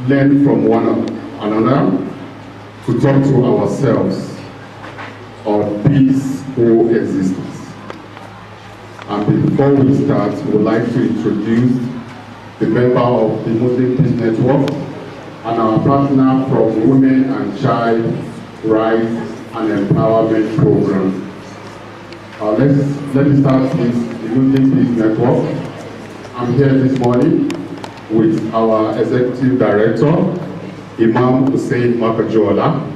learn from one another, to talk to ourselves on peace coexistence. And before we start, we would like to introduce the member of the Muslim Peace Network and our partner from Women and Child Rights and Empowerment Program. Let me start with the Muslim Peace Network. I'm here this morning with our Executive Director, Imam Hussein Makajola.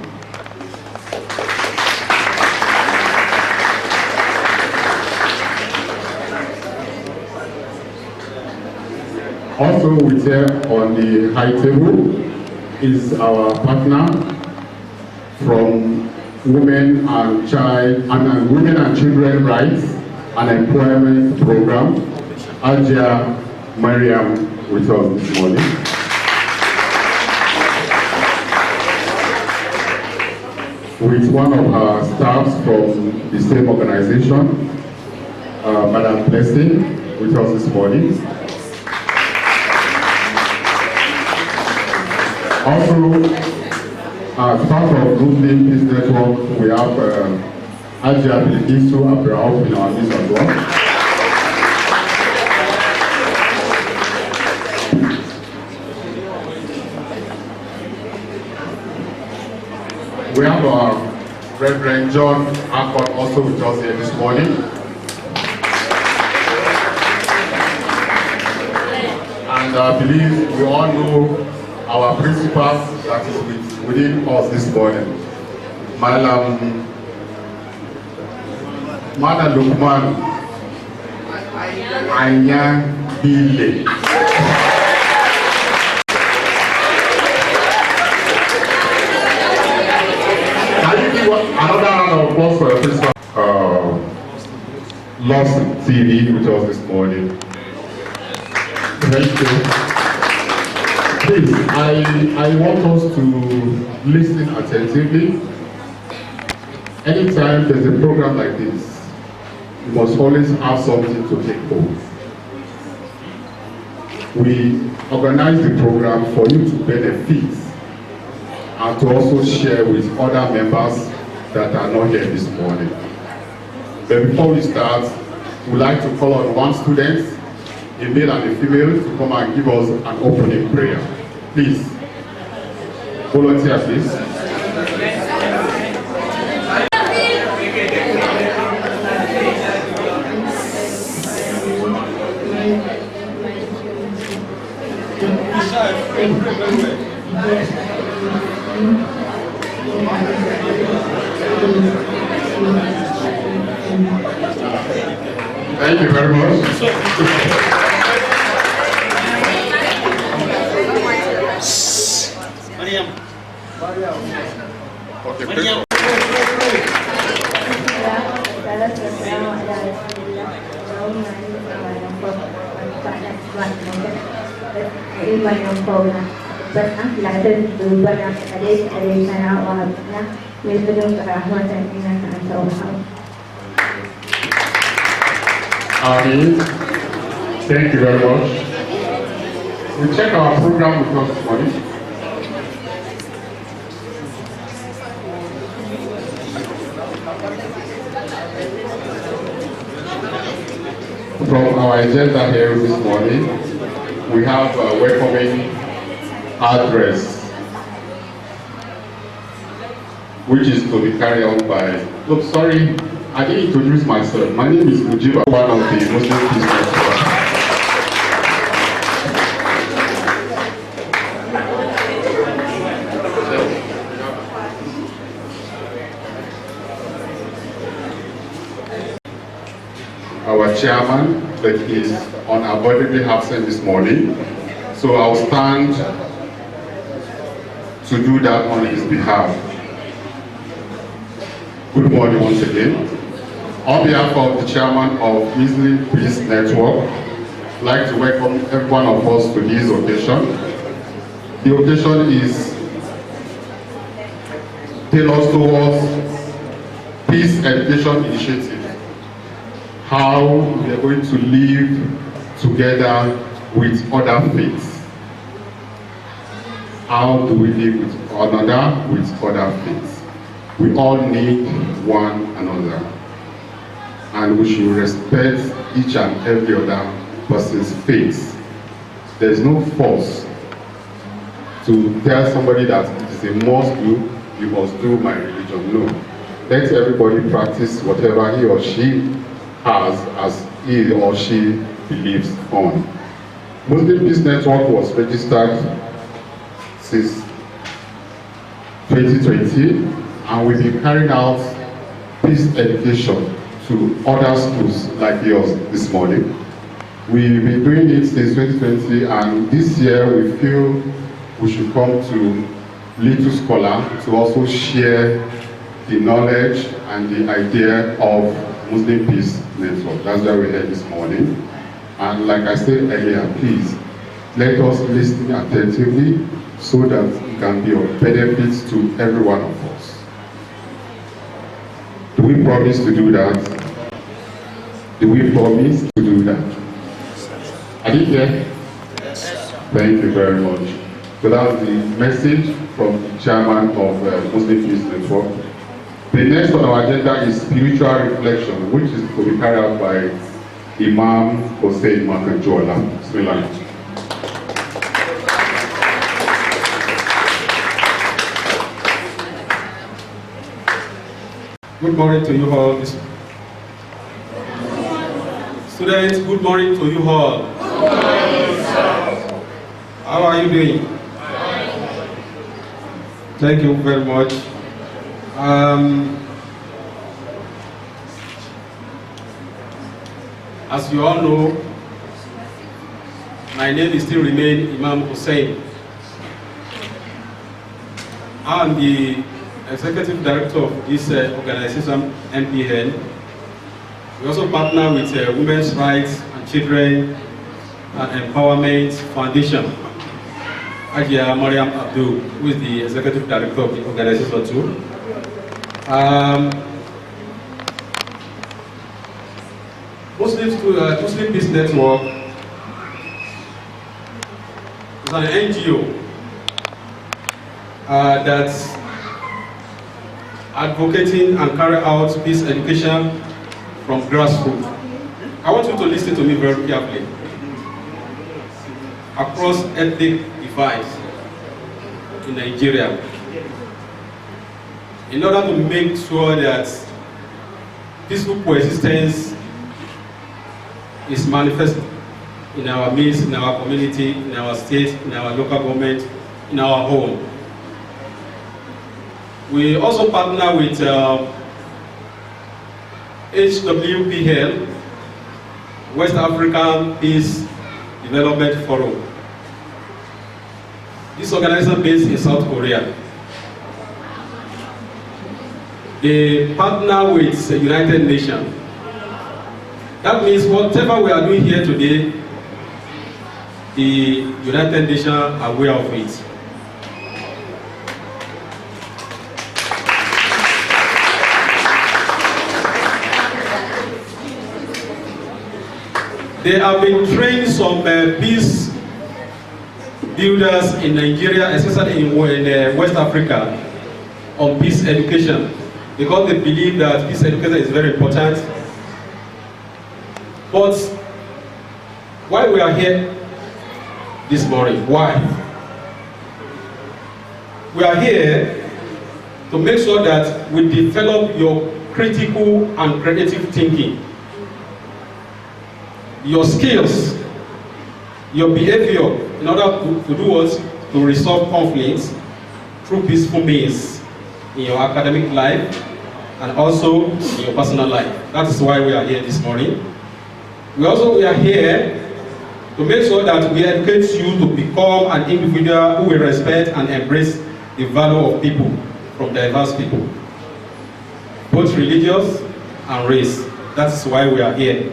Also with her on the high table is our partner from Women and Children Rights and Employment Program, Ajia Mariam, with us this morning. With one of our staffs from the same organization, Madam Blessing, with us this morning. Also, as part of Muslim Peace Network, we have Ajia Bilikisu Abdurrauf in our midst as well. We have our Reverend John Akon also with us here this morning. And I believe we all know our principal that is within us this morning. Madam Lukman Anyan Bile. Another round of applause for your principal. Lost TV with us this morning. Thank you. Please, I want us to listen attentively. Anytime there's a program like this, you must always have something to take hold. We organize the program for you to benefit and to also share with other members that are not here this morning. But before we start, we'd like to call on one student, a male and a female, to come and give us an opening prayer. Please, volunteer please. Thank you very much. Okay, Thank you very much. We check our program with us this morning. From our agenda here this morning, we have a welcoming address, which is to be carried on by, look, sorry, I didn't introduce myself. My name is Mujiba, one of the Muslim Peace Network. Our chairman, but is unavoidably absent this morning, so I'll stand to do that on his behalf. Good morning once again. On behalf of the chairman of Muslim Peace Network, I'd like to welcome every one of us to this occasion. The occasion is tailored towards Peace Education Initiative. How we are going to live together with other faiths. how do we live with another, with other faiths. We all need one another, and we should respect each and every other person's faith. There is no force to tell somebody that it is a must do, you must do my religion. No. Let everybody practice whatever he or she has as he or she believes on. Muslim Peace Network was registered since 2020, and we've been carrying out peace education to other schools like yours this morning. We've been doing it since 2020, and this year we feel we should come to Little Scholar to also share the knowledge and the idea of Muslim Peace Network. That's why we're here this morning. And like I said earlier, please let us listen attentively so that it can be of benefit to every one of us. Do we promise to do that? Do we promise to do that? Are you here? Yes. Thank you very much. So that's the message from the chairman of Muslim Peace Network. The next on our agenda is spiritual reflection, which is to be carried out by Imam Hussein Makanjola. Bismillah. Good morning to you all. Students, good morning to you all. Good morning, sir. How are you doing? Thank you very much. As you all know, my name is still remain Imam Hussein. I am the Executive Director of this organization, MPN. We also partner with Women's Rights and Children and Empowerment Foundation. Ajia Mariam Abdul, who is the Executive Director of the organization too. Muslim Peace Network is an NGO that's advocating and carry out peace education from grassroots. I want you to listen to me very carefully. Across ethnic divides in Nigeria, in order to make sure that peaceful coexistence is manifest in our midst, in our community, in our state, in our local government, in our home. We also partner with HWPL, West African Peace Development Forum. This organization based in South Korea. They partner with the United Nations. That means whatever we are doing here today, the United Nations are aware of it. They have been training some peace builders in Nigeria, especially in West Africa, on peace education, because they believe that peace education is very important. But why we are here this morning? Why? We are here to make sure that we develop your critical and creative thinking, your skills, your behavior, in order to do what? To resolve conflicts through peaceful means in your academic life and also in your personal life. That is why we are here this morning. We are here to make sure that we educate you to become an individual who will respect and embrace the value of people from diverse people, both religious and race. That is why we are here.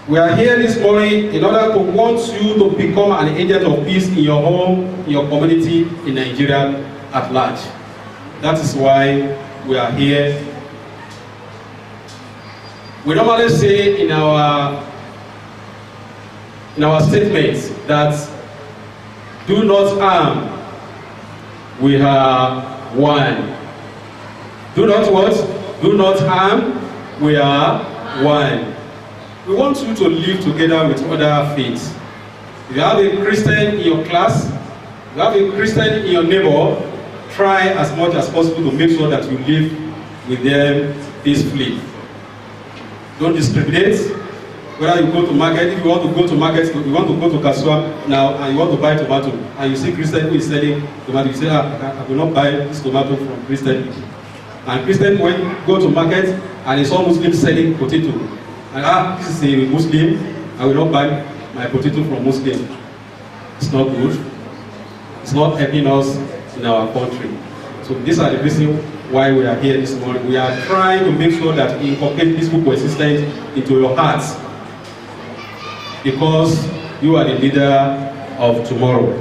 We are here this morning in order to want you to become an agent of peace in your home, in your community, in Nigeria at large. That is why we are here. We normally say in our statements that Do not harm. We are one. Do not what? Do not harm. We are one. We want you to live together with other faiths. If you have a Christian in your class, if you have a Christian in your neighbor, try as much as possible to make sure that you live with them peacefully. Don't discriminate. Whether you go to market, if you want to go to market, you want to go to Kasua now and you want to buy tomato, and you see Christian who is selling tomato, you say, I will not buy this tomato from Christian. And Christian when go to market and he saw Muslim selling potato, and this is a Muslim, I will not buy my potato from Muslim. It's not good. It's not helping us in our country. So these are the reasons why we are here this morning. We are trying to make sure that we inculcate peaceful coexistence into your hearts, because you are the leader of tomorrow.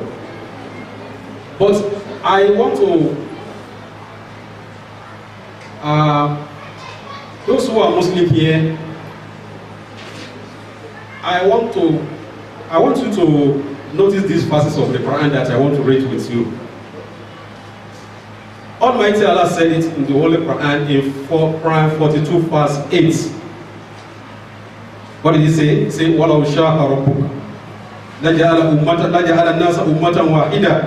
But I want to, those who are Muslim here, I want you to notice these verses of the Quran that I want to read with you. Almighty Allah said it in the Holy Quran in Quran 42 verse 8. What did he say? He said, وَلَوْ شَاءَ رَبُّكَ لَجَعَلَ النَّاسَ أُمَّةً وَاحِدَةً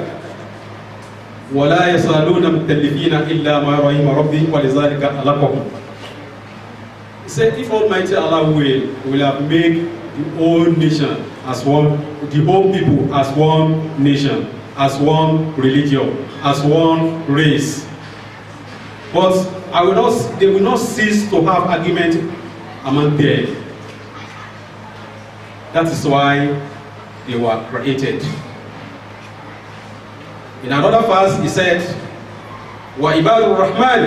وَلَا يَسْأَلُونَ مُخْتَلِفِينَ إِلَّا مَا رَحِمَ رَبِّي وَلِذَلِكَ خَلَقَهُمْ. He said, if Almighty Allah will have made the whole nation as one, the whole people as one nation, as one religion, as one race. But they will not cease to have argument among them. That is why they were created. In another verse, he said, وَعِبَادُ الرَّحْمَنِ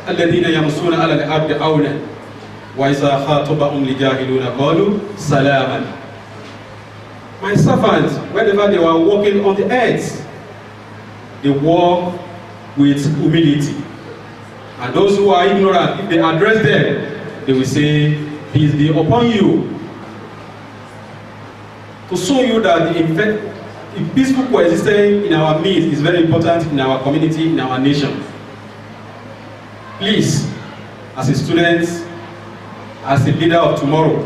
الَّذِينَ يَمْشُونَ عَلَى الْأَرْضِ هَوْنًا وَإِذَا خَاطَبَهُمُ الْجَاهِلُونَ قَالُوا سَلَامًا. My servants, whenever they were walking on the earth, they walk with humility. And those who are ignorant, if they address them, they will say, peace be upon you. To show you that the peaceful coexistence in our midst is very important in our community, in our nation. Please, as a student, as the leader of tomorrow,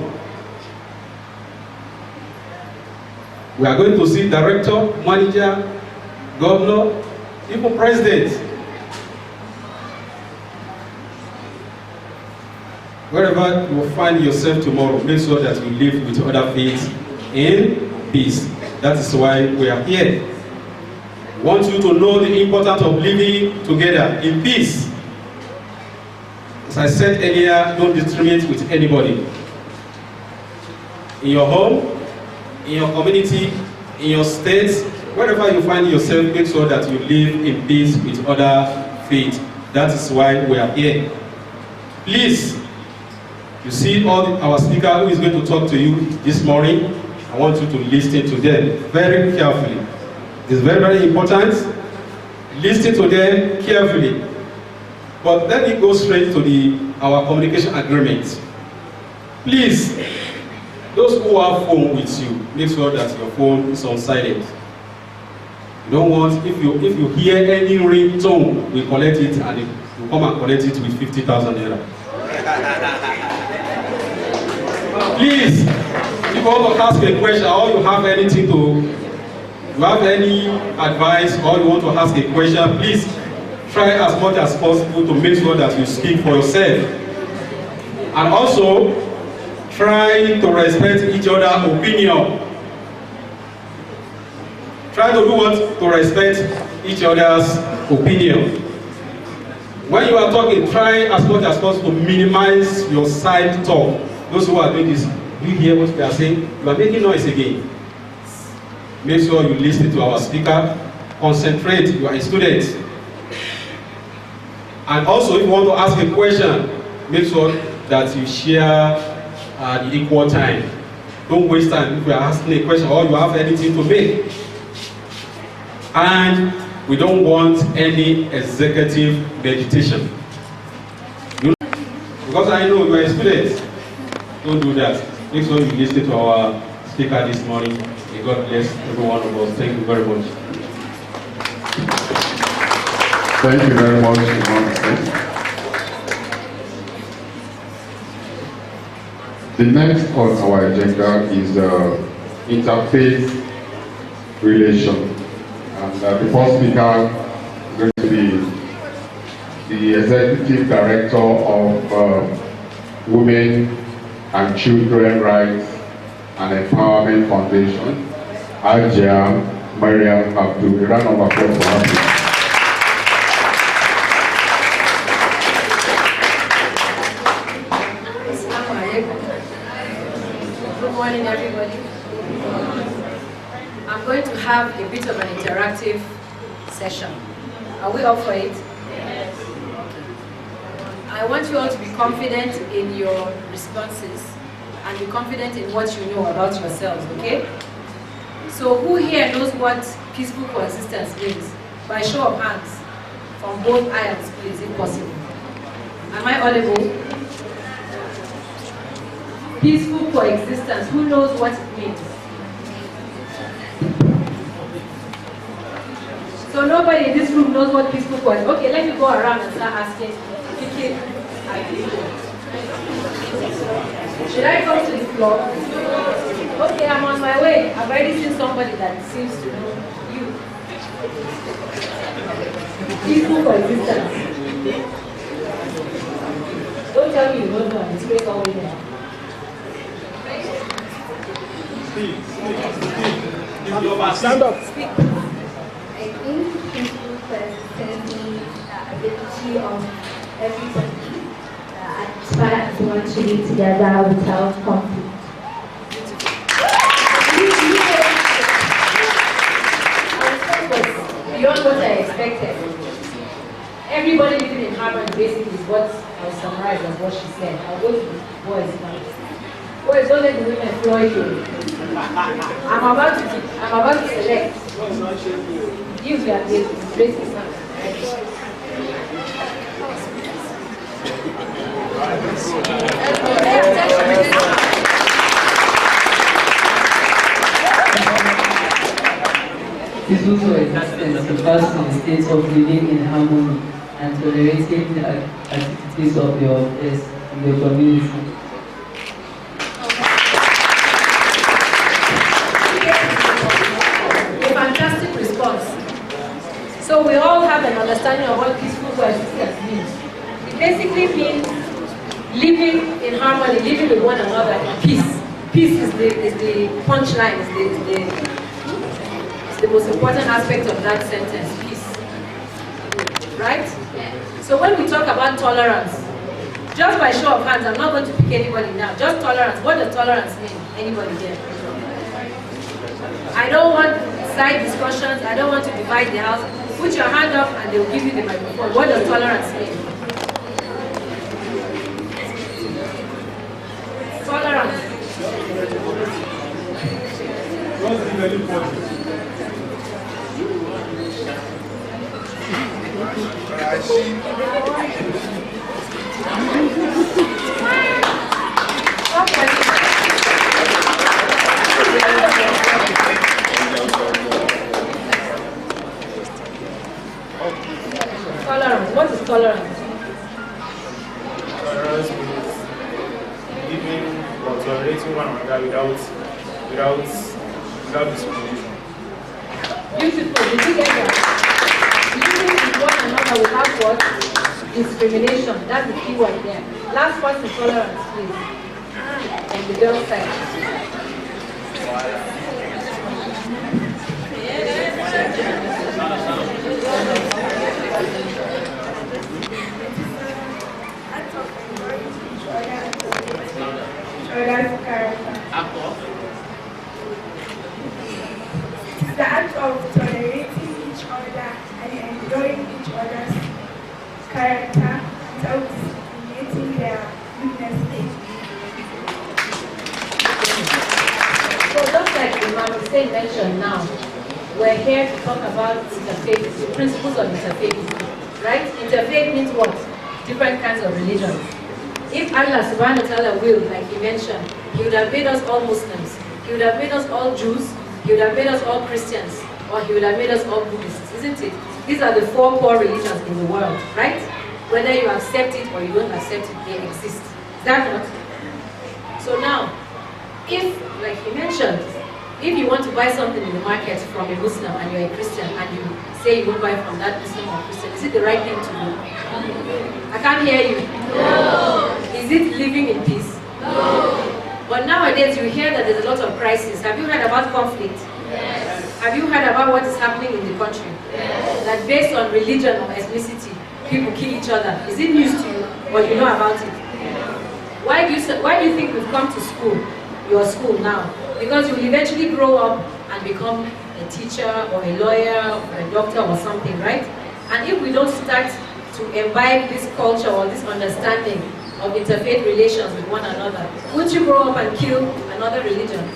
we are going to see director, manager, governor, even president. Wherever you will find yourself tomorrow, make sure that you live with other faiths in peace. That is why we are here. We want you to know the importance of living together in peace. As I said earlier, don't discriminate with anybody. In your home, in your community, in your state, wherever you find yourself, make sure that you live in peace with other faiths. That is why we are here. Please, you see our speaker who is going to talk to you this morning. I want you to listen to them very carefully. It is very, very important. Listen to them carefully. But let me go straight to our communication agreement. Please, those who have phone with you, make sure that your phone is on silent. You don't want, if you hear any ringtone, we collect it and you come and collect it with 50,000 naira. Please, if you want to ask a question or you have anything you have any advice or you want to ask a question, please try as much as possible to make sure that you speak for yourself. And also, try to respect each other's opinion. Try to do what? To respect each other's opinion. When you are talking, try as much as possible to minimize your side talk. Those who are doing this, you hear what we are saying? You are making noise again. Make sure you listen to our speaker. Concentrate. You are a student. And also, if you want to ask a question, make sure that you share the equal time. Don't waste time if you are asking a question or you have anything to make. And we don't want any executive meditation. Because I know you are a student. Don't do that. Make sure you listen to our speaker this morning. May God bless every one of us. Thank you very much. Thank you very much, Imam. The next on our agenda is interfaith relation. And the first speaker is going to be the Executive Director of Women and Children Rights and Empowerment Foundation, Ajia Mariam Abdul. A round of applause for her. Good morning, everybody. I'm going to have a bit of an interactive session. Are we up for it? Yes. Okay. I want you all to be confident in your responses and be confident in what you know about yourselves, okay? So who here knows what peaceful coexistence means? By show of hands, from both aisles, please, if possible. Am I audible? Peaceful coexistence, who knows what it means? So nobody in this room knows what peaceful coexistence. Okay, let me go around and start asking. Should I come to the floor? Okay, I'm on my way. I've already seen somebody that seems to know you. Peaceful coexistence. Don't tell me you don't know. It's great all there. Stand up. Speak. I think peaceful coexistence means the ability of everybody aspire to want to live together without conflict. Beyond what I expected. Everybody living in harmony basically is what I will summarize as what she said. I'll go to the boys now. Boys, don't let the women floor you. I'm about to select. You are the racist now. Peaceful coexistence refers to the state of living in harmony and tolerating the activities of your peers in your community. A fantastic response. So we all have an understanding of what peaceful coexistence means. It basically means living in harmony, living with one another in peace. Peace is the punchline, is the most important aspect of that sentence, peace. Right? So when we talk about tolerance, just by show of hands, I'm not going to pick anybody now, just tolerance. What does tolerance mean? Anybody here? I don't want side discussions, I don't want to divide the house. Put your hand up and they'll give you the microphone. What does tolerance mean? Tolerance. Tolerance. What is tolerance? Tolerance means living or tolerating one another without discrimination. Beautiful. Did you get that? Living with one another without what? Discrimination. That's the key word there. Last person, tolerance, please. On the girl side. It's the act of tolerating each other and enjoying each other's character without discriminating their weaknesses. So just like Imam Hussein mentioned now, we're here to talk about interfaith, the principles of interfaith, right? Interfaith means what? Different kinds of religions. If Allah subhanahu wa ta'ala will, like he mentioned, he would have made us all Muslims. He would have made us all Jews, he would have made us all Christians, or he would have made us all Buddhists, isn't it? These are the 4 core religions in the world, right? Whether you accept it or you don't accept it, they exist. Is that not? So now, if, like he mentioned, if you want to buy something in the market from a Muslim and you're a Christian and you say you won't buy from that Muslim or Christian, is it the right thing to do? I can't hear you. No. Is it living in peace? No. But nowadays you hear that there's a lot of crisis. Have you heard about conflict? Yes. Have you heard about what is happening in the country? Yes. That based on religion or ethnicity, people kill each other. Is it news to you or you know about it? Why do you think we've come to school, your school now? Because you will eventually grow up and become a teacher or a lawyer or a doctor or something, right? And if we don't start to imbibe this culture or this understanding of interfaith relations with one another, won't you grow up and kill another religion?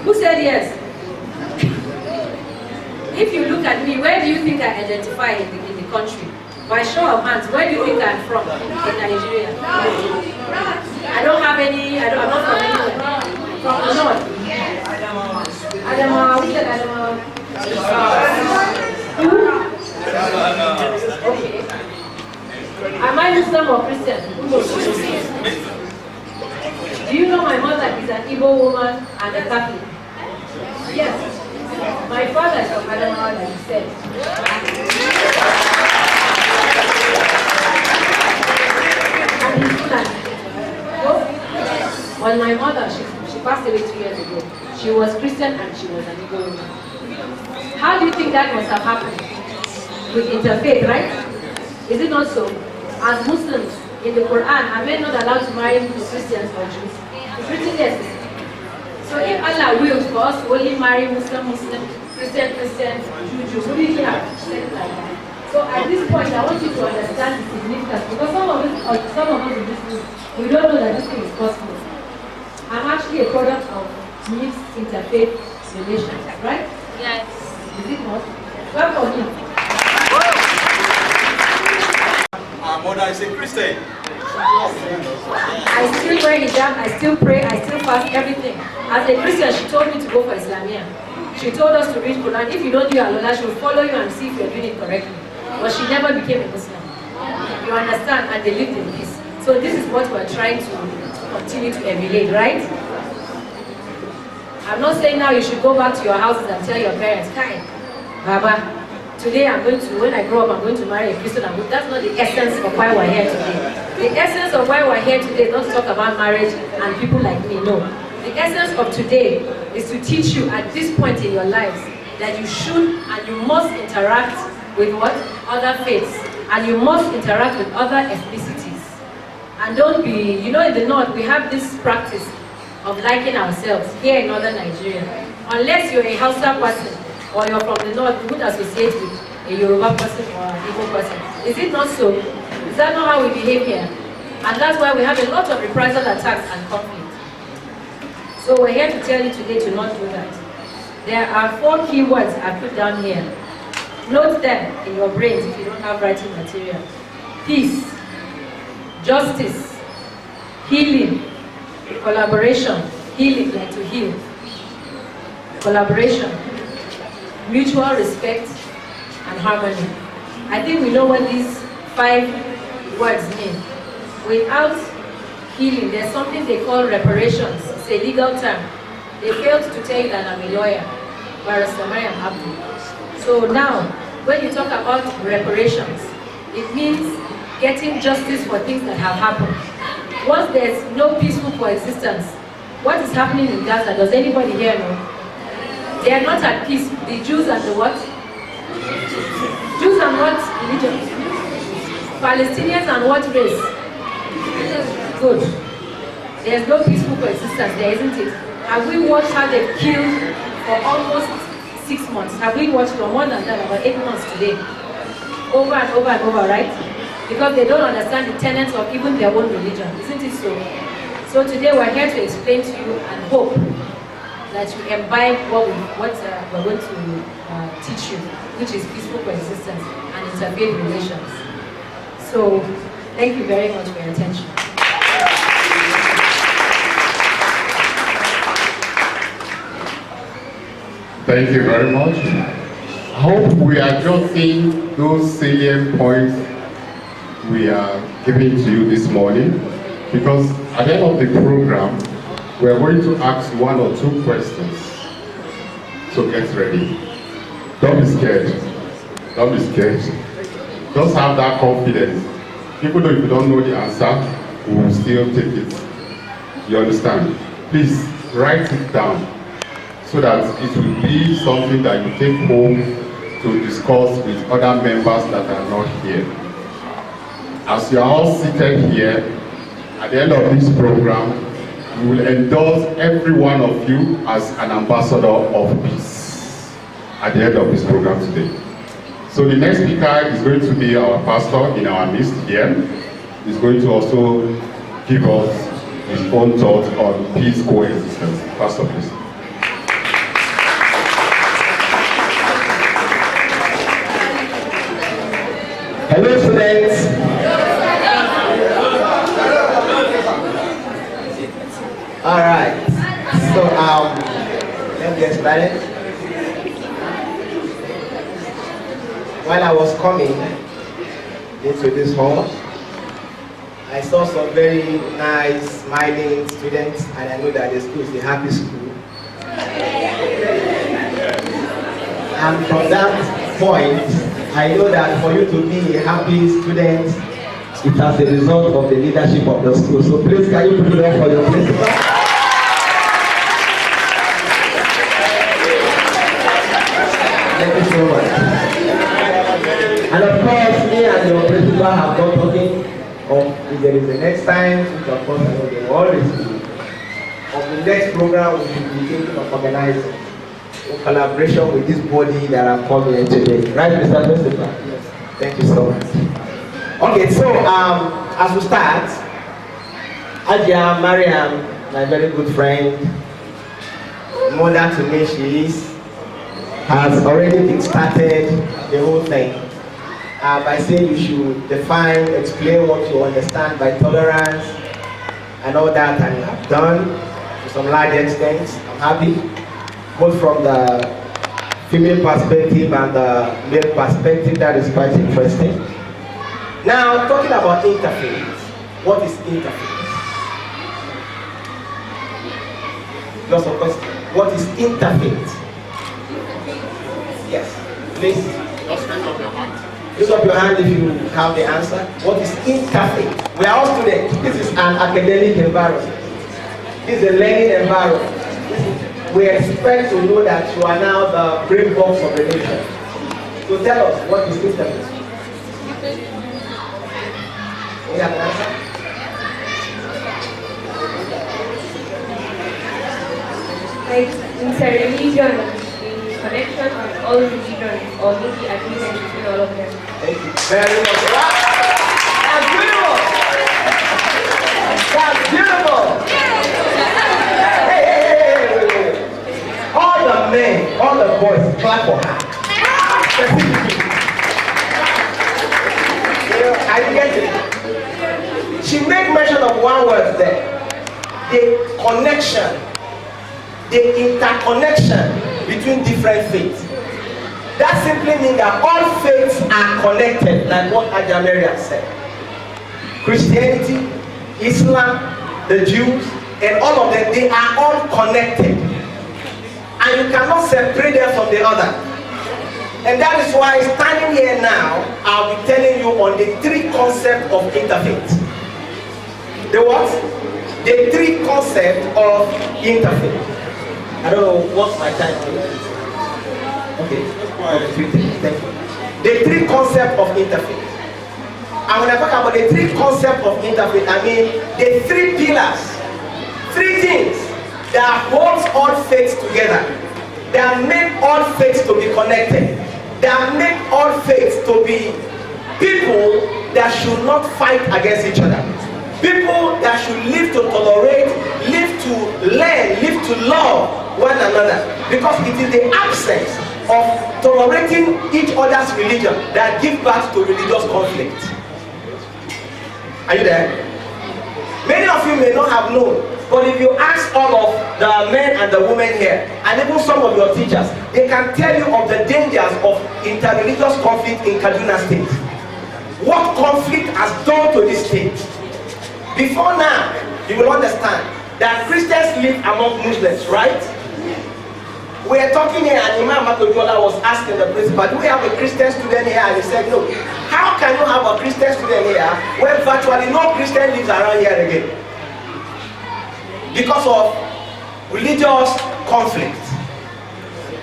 Who said yes? If you look at me, where do you think I identify in the country? By show of hands, where do you think I'm from in Nigeria? I don't have any, I'm not from anywhere. From the north. Adamawa, who said Adamawa? Who? Okay. Am I Muslim or Christian? Do you know my mother is an Igbo woman and a Catholic? Yes. My father is from Adamawa, like you said. Well, my mother, she passed away 2 years ago. She was Christian and she was an Igbo woman. How do you think that must have happened? With interfaith, right? Is it not so? As Muslims, in the Quran, are men not allowed to marry Christians or Jews? It's written yes. So if Allah wills for us to only marry Muslim, Christian, Jew, who do you have said like that? So at this point, I want you to understand the significance, because some of us in this room, we don't know that this thing is possible. I'm actually a product of mixed interfaith relations, right? Yes. Is it not? Well, for me. Our mother is a Christian. I still wear hijab, I still pray, I still fast, everything. As a Christian, she told me to go for Islamia. She told us to read Quran. If you don't do Alola, she will follow you and see if you're doing it correctly. But she never became a Muslim. You understand? And they lived in peace. So this is what we're trying to continue to emulate, right? I'm not saying now you should go back to your houses and tell your parents, Kai, Baba, today when I grow up, I'm going to marry a Christian. That's not the essence of why we're here today. The essence of why we're here today is not to talk about marriage and people like me, no. The essence of today is to teach you at this point in your lives that you should and you must interact with what? Other faiths. And you must interact with other ethnicities. And don't be, in the north, we have this practice of liking ourselves here in northern Nigeria. Unless you're a Hausa person or you're from the north, you would associate with a Yoruba person or an Igbo person. Is it not so? Is that not how we behave here? And that's why we have a lot of reprisal attacks and conflict. So we're here to tell you today to not do that. There are 4 key words I put down here. Note them in your brains if you don't have writing material. Peace, justice, healing, collaboration, healing like to heal, collaboration, mutual respect, and harmony. I think we know what these 5 words mean. Without healing, there's something they call reparations. It's a legal term. They failed to tell you that I'm a lawyer, Barrister Mariam Abdul. So now, when you talk about reparations, it means getting justice for things that have happened. Once there's no peaceful coexistence, what is happening in Gaza? Does anybody here know? They are not at peace. The Jews and the what? Jews and what religion? Palestinians and what race? Good. There's no peaceful coexistence there, isn't it? Have we watched how they've killed for almost 6 months? Have we watched for more than that, about 8 months today? Over and over and over, right? Because they don't understand the tenets of even their own religion, isn't it so? So today we're here to explain to you and hope that you imbibe what we're going to teach you, which is peaceful coexistence and interfaith relations. So thank you very much for your attention. Thank you very much. I hope we are addressing those salient points we are giving to you this morning, because at the end of the program, we are going to ask 1 or 2 questions. So get ready. Don't be scared. Don't be scared. Just have that confidence. Even though if you don't know the answer, we will still take it. You understand? Please write it down so that it will be something that you take home to discuss with other members that are not here. As you are all seated here, at the end of this program, we will endorse every one of you as an ambassador of peace at the end of this program today. So the next speaker is going to be our pastor in our midst here. He's going to also give us his own thoughts on peace coexistence. Pastor, please. Hello, students. All right. So, let's get started. While I was coming into this hall, I saw some very nice, smiling students, and I know that the school is a happy school. And from that point, I know that for you to be a happy student, it as a result of the leadership of the school. So please, can you put it up for your principal? Thank you so much. And of course, me and your principal have done talking of if there is the next time, which of course I know they will always do. Of the next program, we should be thinking of organizing in collaboration with this body that have come here today. Right, Mr. Principal? Yes. Thank you so much. Okay, so as we start, Ajia Mariam, my very good friend, mother to me she is, has already kick-started the whole thing by saying you should define, explain what you understand by tolerance and all that, and you have done to some large extent. I'm happy, both from the female perspective and the male perspective. That is quite interesting. Now, talking about interfaith, what is interfaith? Lots of questions. What is interfaith? Yes, please. Just raise up your hand. Raise up your hand if you have the answer. What is interfaith? We are all students. This is an academic environment. This is a learning environment. We expect to know that you are now the brain box of the nation. So tell us, what is interfaith? You have an answer? Like inter-religion, connection with all religions, or maybe agreement between all of them. Thank you very much. That's beautiful. That's beautiful. Hey. All the men, all the boys, clap for her. Are you getting it? She made mention of one word there. The connection, the interconnection between different faiths. That simply means that all faiths are connected, like what Ajamaria said. Christianity, Islam, the Jews, and all of them, they are all connected. And you cannot separate them from the other. And that is why standing here now, I'll be telling you on the 3 concepts of interfaith. The what? The 3 concepts of interfaith. I don't know what's my time. Okay. Thank you. The 3 concepts of interfaith. And when I talk about the 3 concepts of interfaith, I mean the 3 pillars, 3 things that holds all faiths together, that make all faiths to be connected, that make all faiths to be people that should not fight against each other, people that should live to tolerate, live to learn, live to love one another, because it is the absence of tolerating each other's religion that gives birth to religious conflict. Are you there? Many of you may not have known, But if you ask all of the men and the women here, and even some of your teachers, they can tell you of the dangers of interreligious conflict in Kaduna State. What conflict has done to this state. Before now, you will understand that Christians live among Muslims, right? We are talking here, and Imam Makojola was asking the principal, do we have a Christian student here? And he said, no. How can you have a Christian student here when virtually no Christian lives around here again? Because of religious conflict.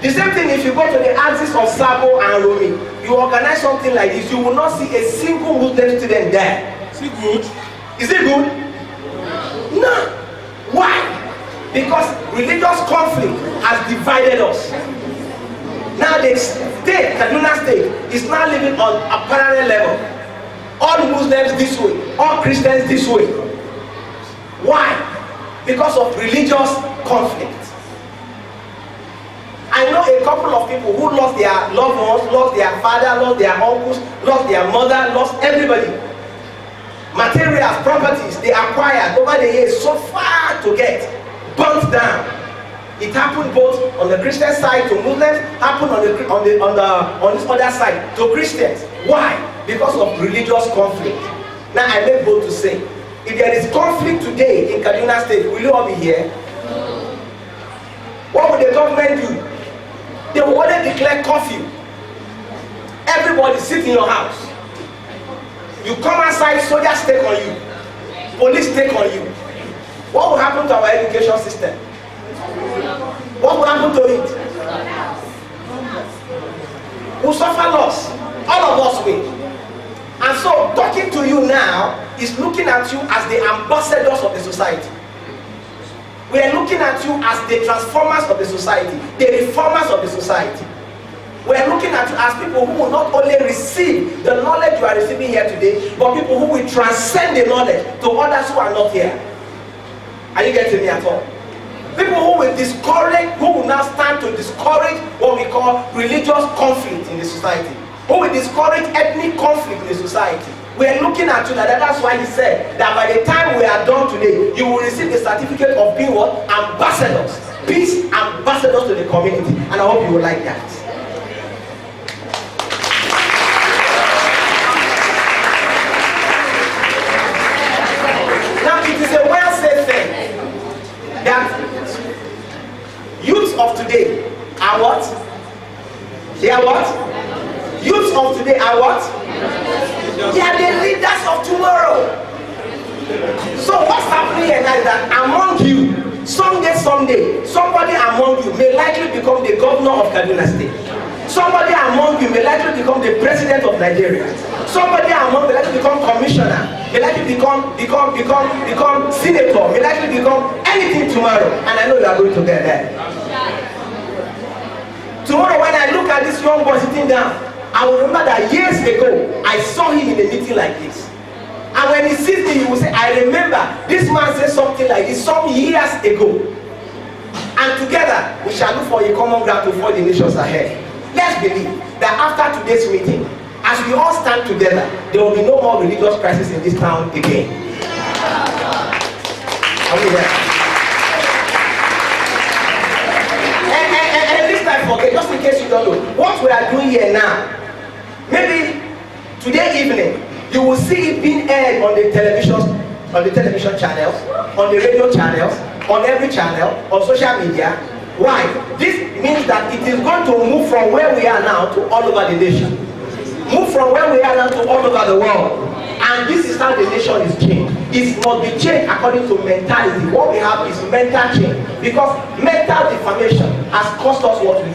The same thing if you go to the axis of Sabo and Rumi, you organize something like this, you will not see a single Muslim student there. Is it good? Is it good? No. Why? Because religious conflict has divided us. Now the state, Kaduna State, is now living on a parallel level. All Muslims this way, all Christians this way. Why? Because of religious conflict. I know a couple of people who lost their loved ones, lost their father, lost their uncles, lost their mother, lost everybody. Materials, properties they acquired over the years so far to get burnt down. It happened both on the Christian side to Muslims, happened on this other side to Christians. Why? Because of religious conflict. Now I make bold to say, if there is conflict today in Kaduna State, will you all be here? What would the government do? They will only declare curfew. Everybody sit in your house. You come outside, soldiers take on you. Police take on you. What will happen to our education system? What will happen to it? We'll suffer loss. All of us will. And so, talking to you now is looking at you as the ambassadors of the society. We are looking at you as the transformers of the society, the reformers of the society. We are looking at you as people who will not only receive the knowledge you are receiving here today, but people who will transcend the knowledge to others who are not here. Are you getting me at all? People who will discourage, who will now stand to discourage what we call religious conflict in the society. Who will discourage ethnic conflict in the society. We are looking at you, that's why he said that by the time we are done today, you will receive the certificate of being what? Ambassadors. Peace ambassadors to the community. And I hope you will like that. Now it is a well-said thing that youths of today are what? They are what? Youths of today are what? They are the leaders of tomorrow. So what's happening here now is that among you, someday, somebody among you may likely become the governor of Kaduna State. Somebody among you may likely become the president of Nigeria. Somebody among you may likely become commissioner, may likely become senator, may likely become anything tomorrow. And I know you are going to get there. Tomorrow when I look at this young boy sitting down, I will remember that years ago, I saw him in a meeting like this. And when he sees me, he will say, I remember this man said something like this some years ago. And together, we shall look for a common ground to forge the nations ahead. Let's believe that after today's meeting, as we all stand together, there will be no more religious crisis in this town again. Are we there? And this time, forget, just in case you don't know, what we are doing here now, maybe today evening, you will see it being aired on the television channels, on the radio channels, on every channel, on social media. Why? This means that it is going to move from where we are now to all over the nation. Move from where we are now to all over the world. And this is how the nation is changed. It must be changed according to mentality. What we have is mental change. Because mental deformation has cost us what we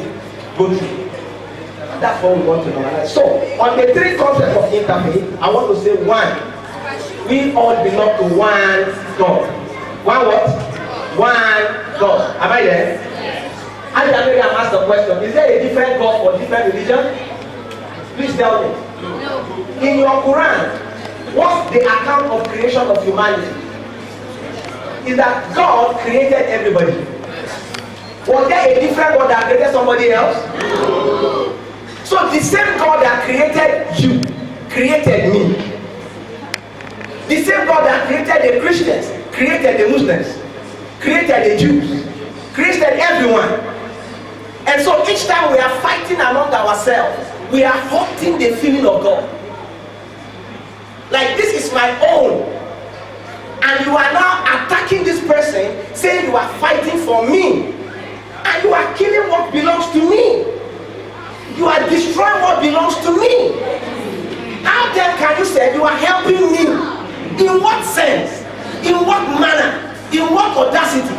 go through. That's what we want to normalize. So, on the three concepts of interfaith, I want to say one. We all belong to one God. One what? One God. Am I there? How did I ask the question? Is there a different God for different religions? Please tell me. No. In your Quran, what's the account of creation of humanity? Is that God created everybody. Was there a different God that created somebody else? No. So the same God that created you, created me. The same God that created the Christians, created the Muslims. created the Jews, created everyone. And so each time we are fighting among ourselves, we are hurting the feeling of God. Like, this is my own. And you are now attacking this person, saying you are fighting for me. And you are killing what belongs to me. You are destroying what belongs to me. How then can you say you are helping me? In what sense? In what manner? In what audacity?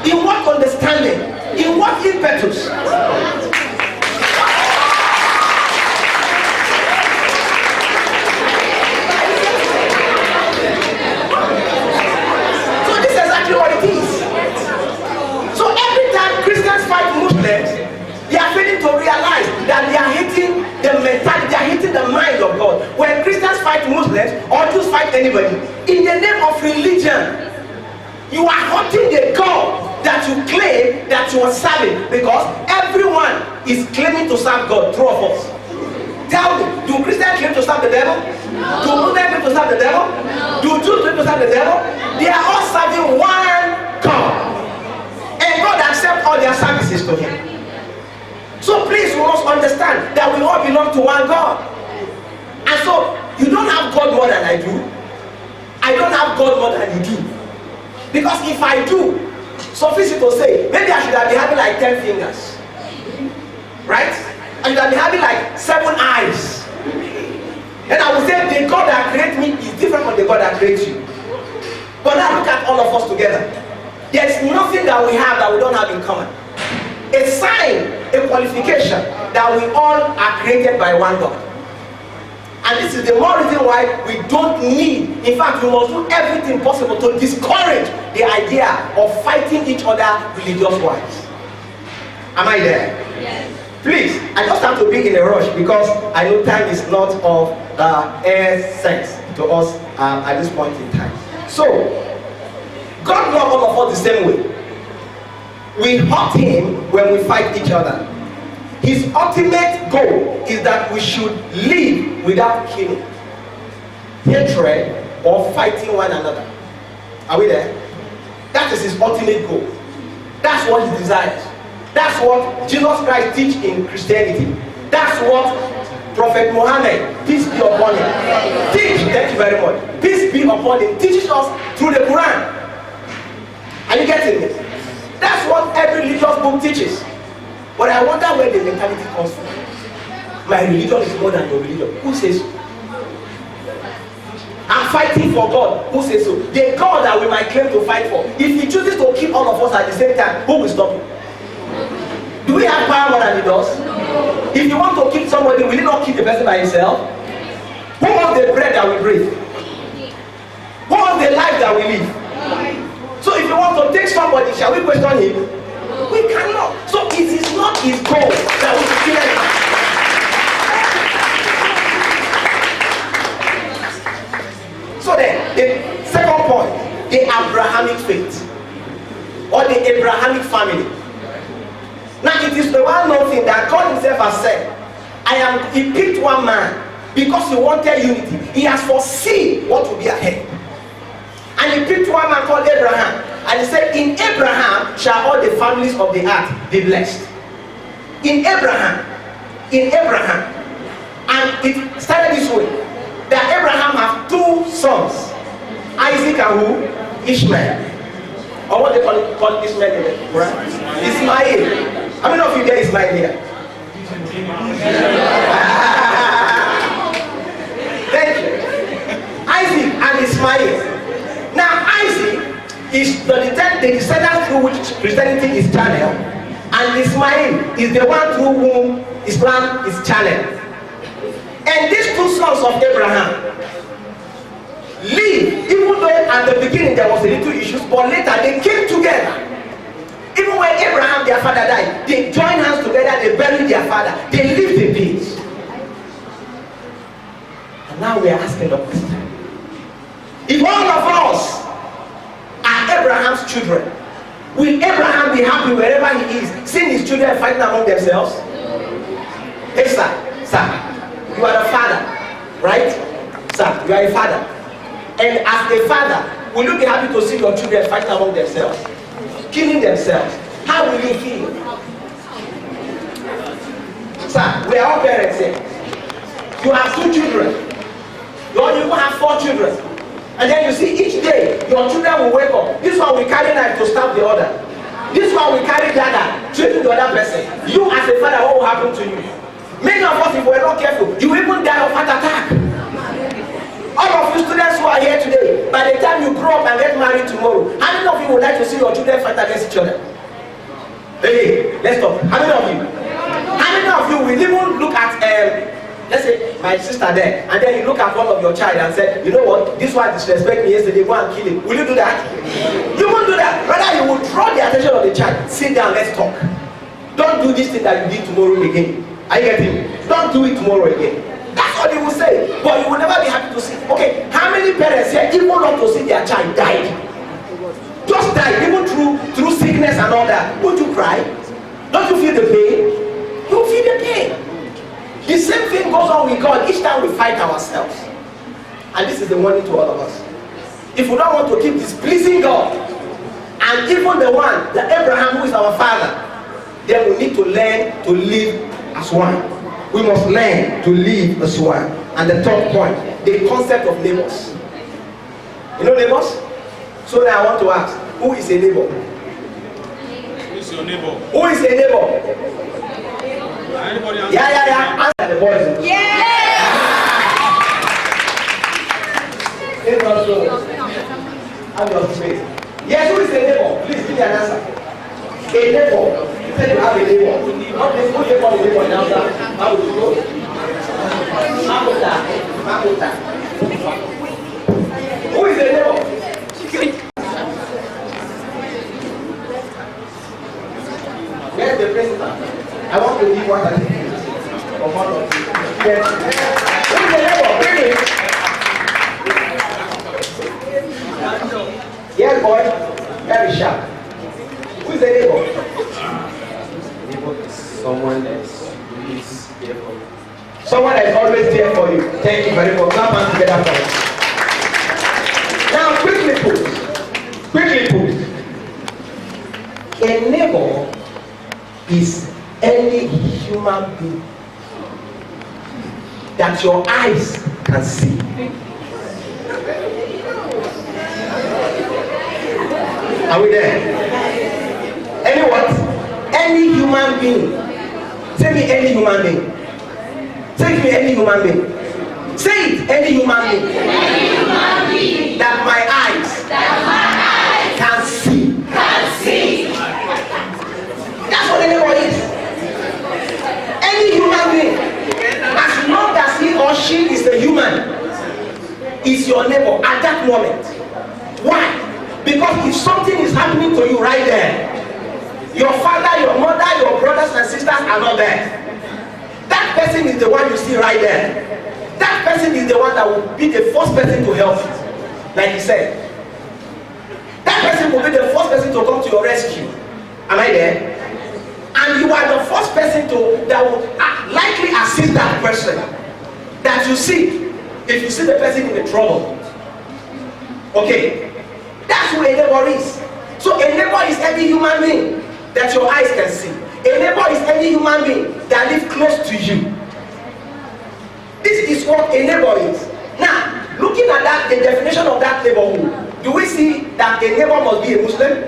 In what understanding? In what impetus? So this is exactly what it is. So every time Christians fight Muslims, they are failing to realize that they are hitting the mentality, they are hitting the mind of God. When Christians fight Muslims or Jews fight anybody, in the name of religion, you are hurting the God that you claim that you are serving, because everyone is claiming to serve God, true of us. Tell me, do Christians claim to serve the devil? No. Do Muslims claim to serve the devil? No. Do Jews claim to serve the devil? They are all serving one God. And God accepts all their services to him. So please, we must understand that we all belong to one God. And so, you don't have God more than I do. I don't have God more than you do. Because if I do, suffice it to say, maybe I should have been having like 10 fingers. Right? I should have been having like 7 eyes. And I would say the God that created me is different from the God that created you. But now look at all of us together. There's nothing that we have that we don't have in common. A sign, a qualification that we all are created by one God. And this is the more reason why we don't need, in fact, we must do everything possible to discourage the idea of fighting each other religious-wise. Am I there? Yes. Please, I just have to be in a rush because I know time is not of essence to us at this point in time. So, God loves all of us the same way. We hurt him when we fight each other. His ultimate goal is that we should live without killing, hatred, or fighting one another. Are we there? That is his ultimate goal. That's what he desires. That's what Jesus Christ teaches in Christianity. That's what Prophet Muhammad, peace be upon him, teach. Thank you very much. Peace be upon him, teaches us through the Quran. Are you getting it? That's what every religious book teaches. But I wonder where the mentality comes from. My religion is more than your religion. Who says so? I'm fighting for God. Who says so? The God that we might claim to fight for. If he chooses to kill all of us at the same time, who will stop him? Do we have power more than he does? No. If you want to kill somebody, will he not kill the person by himself? Who wants the bread that we breathe? Who wants the life that we live? So if you want to take somebody, shall we question him? We cannot. So it is not his goal that we should kill anyone. So then, the second point, the Abrahamic faith or the Abrahamic family. Now it is the well-known thing that God himself has said, he picked one man because he wanted unity. He has foreseen what will be ahead. And he picked one man called Abraham. And he said, in Abraham shall all the families of the earth be blessed. In Abraham. And it started this way. That Abraham had 2 sons. Isaac and who? Ishmael. Or what they call Ishmael in the Quran? Ismail. How many of you there Ismail here? Thank you. Isaac and Ismail. Now Isaac is the descendant through which Christianity is channeled, and Ismail is the one through whom Islam is channeled. And these 2 sons of Abraham lived, even though at the beginning there was a little issues, but later they came together. Even when Abraham, their father, died, they joined hands together, they buried their father, they lived in peace. And now we are asking the question, if all of us are Abraham's children, will Abraham be happy wherever he is, seeing his children fighting among themselves? Hey sir, you are a father, right? Sir, you are a father. And as a father, will you be happy to see your children fighting among themselves? killing themselves, how will you feel? Sir, we are all parents here. You have 2 children. You even have 4 children. And then you see each day, your children will wake up. This one will carry knife to stab the other. This one will carry dagger, threaten the other person. You as a father, what will happen to you? Many of us, if we are not careful, you even die of heart attack. All of you students who are here today, by the time you grow up and get married tomorrow, how many of you would like to see your children fight against each other? Hey, let's talk. How many of you? How many of you will even look at, let's say, my sister there, and then you look at one of your child and say, you know what, this one disrespected me yesterday, go and kill him. Will you do that? You won't do that. Rather, you will draw the attention of the child. Sit down, let's talk. Don't do this thing that you did tomorrow again. Are you getting it? Don't do it tomorrow again. That's what they will say. But you will never be happy to see. Okay, how many parents here even want to see their child died? Just died, even through sickness and all that. Won't you cry? Don't you feel the pain? You feel the pain. The same thing goes on with God each time we fight ourselves. And this is the warning to all of us. If we don't want to keep displeasing God, and even the one, the Abraham who is our father, then we need to learn to live as one. We must learn to live as one. And the third point, the concept of neighbors. You know neighbors? So now I want to ask, who is a neighbor? Who is your neighbor? Who is a neighbor? Anybody answer? Yeah. Answer the boys. Yeah! Yes, who is a neighbor? Please give me an answer. A neighbor. You said you have a neighbor. What is who you call a neighbor now? How would you go? Makuta. Who is a neighbor? Where's the principal? I want to give one certificate of one of you. Yes. Who is the neighbor? Bring it. Yes, boy. Very sharp. Who is the neighbor? Neighbor is someone that is always there for you. Someone that is always there for you. Thank you very much. Clap hands together for us. Now, quickly put. A neighbor is any human being that your eyes can see. Are we there? Any what? Any human being. Say me any human being. Say to me any human being. Say it, any human being. Any human being That my eyes can see. That's what a neighbor is. Any human being, as long as he or she is a human, is your neighbor at that moment. Why? Because if something is happening to you right there, your father, your mother, your brothers and sisters are not there. That person is the one you see right there. That person is the one that will be the first person to help you. Like he said. That person will be the first person to come to your rescue. Am I there? And you are the first person that will likely assist that person that you see if you see the person in the trouble. Okay. That's who a neighbor is. So a neighbor is any human being that your eyes can see. A neighbor is any human being that lives close to you. This is what a neighbor is. Now, looking at that, the definition of that neighborhood, do we see that a neighbor must be a Muslim?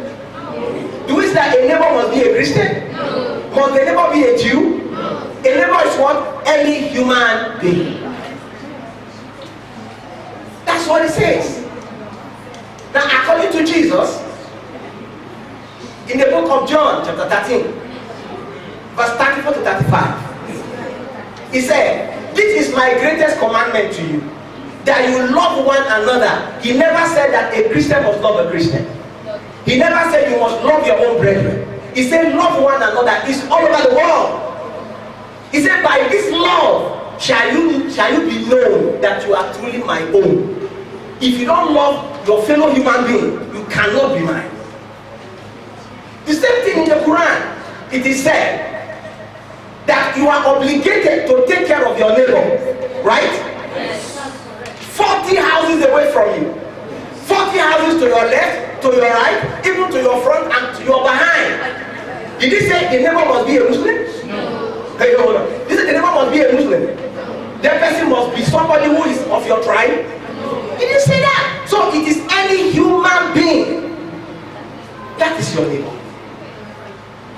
Do we see that a neighbor must be a Christian? Must the neighbor be a Jew? A neighbor is what? Any human being. That's what it says. Now, according to Jesus, in the book of John, chapter 13, verse 34 to 35, he said, "This is my greatest commandment to you, that you love one another." He never said that a Christian must love a Christian. He never said you must love your own brethren. He said love one another. It's all over the world. He said, "By this love shall you be known that you are truly my own." If you don't love your fellow human being, you cannot be mine. The same thing in the Quran. It is said that you are obligated to take care of your neighbor, right? Yes. 40 houses away from you, 40 houses to your left, to your right, even to your front and to your behind. Did he say the neighbor must be a Muslim? No. Hey, hold on. He said the neighbor must be a Muslim. That person must be somebody who is of your tribe. He didn't say that. So it is any human being. That is your neighbor.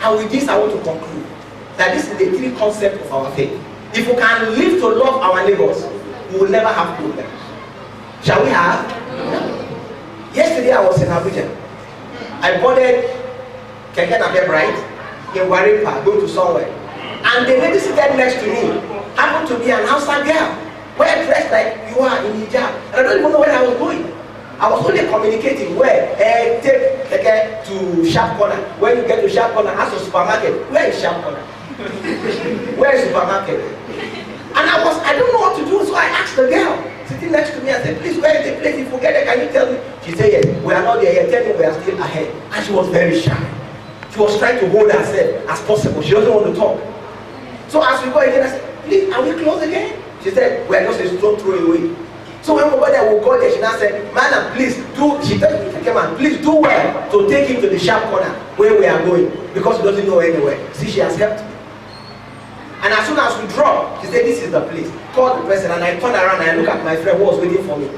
And with this I want to conclude that this is the three concepts of our faith. If we can live to love our neighbors, we will never have problems. Shall we have? No. Yesterday I was in Abuja. I boarded Keke Napep, right? In Waripa, going to somewhere. And the lady seated next to me happened to be an outside girl, well dressed like you are in hijab. And I don't even know where I was going. I was only communicating where take Keke to Sharp Corner. When you get to Sharp Corner, ask for supermarket. Where is Sharp Corner? Where is supermarket? And I don't know what to do, so I asked the girl sitting next to me. I said, please, where is the place? If you get there, can you tell me? She said, yes, we are not there yet. Tell me we are still ahead. And she was very shy. She was trying to hold herself as possible. She doesn't want to talk. So as we go again, I said, please, are we close again? She said, we are just a stone throw away. So when we go there, we'll go there. She now said, madam, please do, she told me, okay, man, please do well to take him to the Sharp Corner where we are going, because he doesn't know anywhere. See, she has helped me. And as soon as we drop, she said, this is the place. Called the person, and I turned around and I looked at my friend who was waiting for me.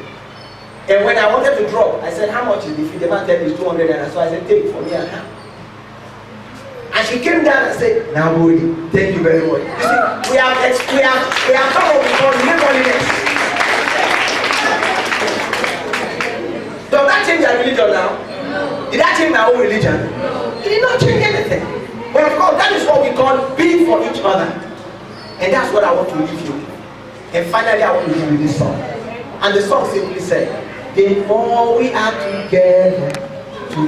And when I wanted to drop, I said, how much is the fee? The man said, it's 200. And so I said, take it for me and her. And she came down and said, now, Bodi, thank you very much. You see, we have come up with holiness. Does that change our religion now? No. Did that change my own religion? No. It did not change anything. But of course, that is what we call being for each other. And that's what I want to leave you with. And finally, I want to leave you with this song. And the song simply said, the more we are together, the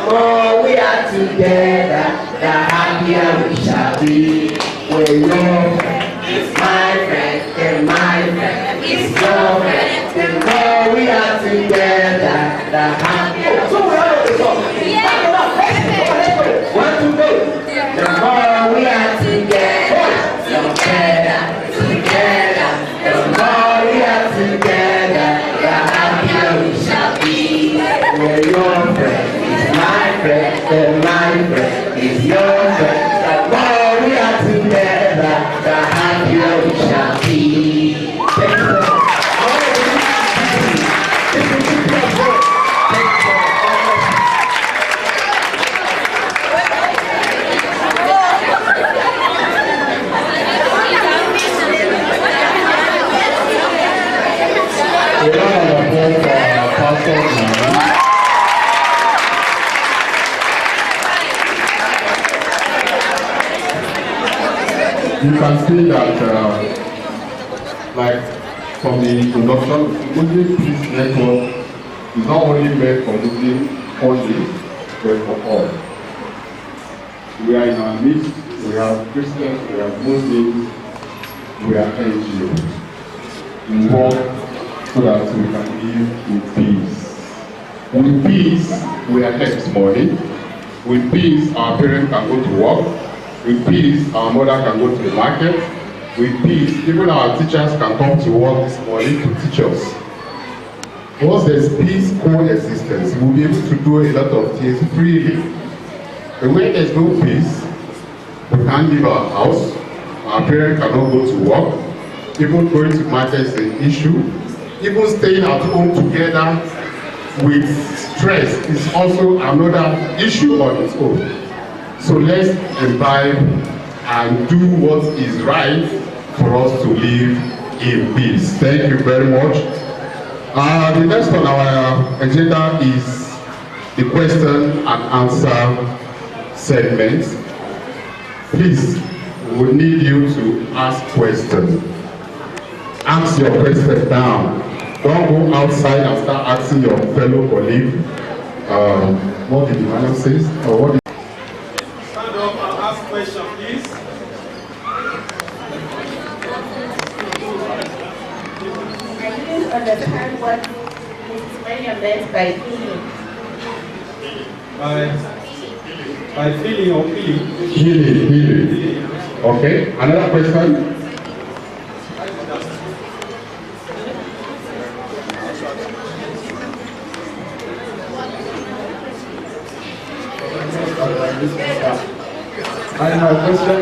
more we are together, the happier we shall be. Where your friend is my friend, and my friend is your friend. The more we are together, the happier. So we are the song. One, two, go. The more we are together, the more we are together, the happier we shall be. Where your friend is my friend, and my friend is your friend. The more we are together, the happier we shall be. Thank you. You can see that, like from the introduction, Muslim Peace Network is not only meant for Muslim only, but for all. We are in our midst, we have Christians, we have Muslims, we are NGOs. We work so that we can live in peace. With peace, we are next morning. With peace, our parents can go to work. With peace, our mother can go to the market. With peace, even our teachers can come to work this morning to teach us. Once there's peace coexistence, we'll be able to do a lot of things freely. But when there's no peace, we can't leave our house, our parents cannot go to work, even going to market is an issue, even staying at home together with stress is also another issue on its own. So let's imbibe and do what is right for us to live in peace. Thank you very much. The next on our agenda is the question and answer segment. Please, we need you to ask questions. Ask your question down. Don't go outside and start asking your fellow colleague, what did the man say? Or what did Stand up and ask question, please. I didn't understand what Mrs. Maria meant by feeling. By feeling or feeling? Healing. Okay, another question? And my question,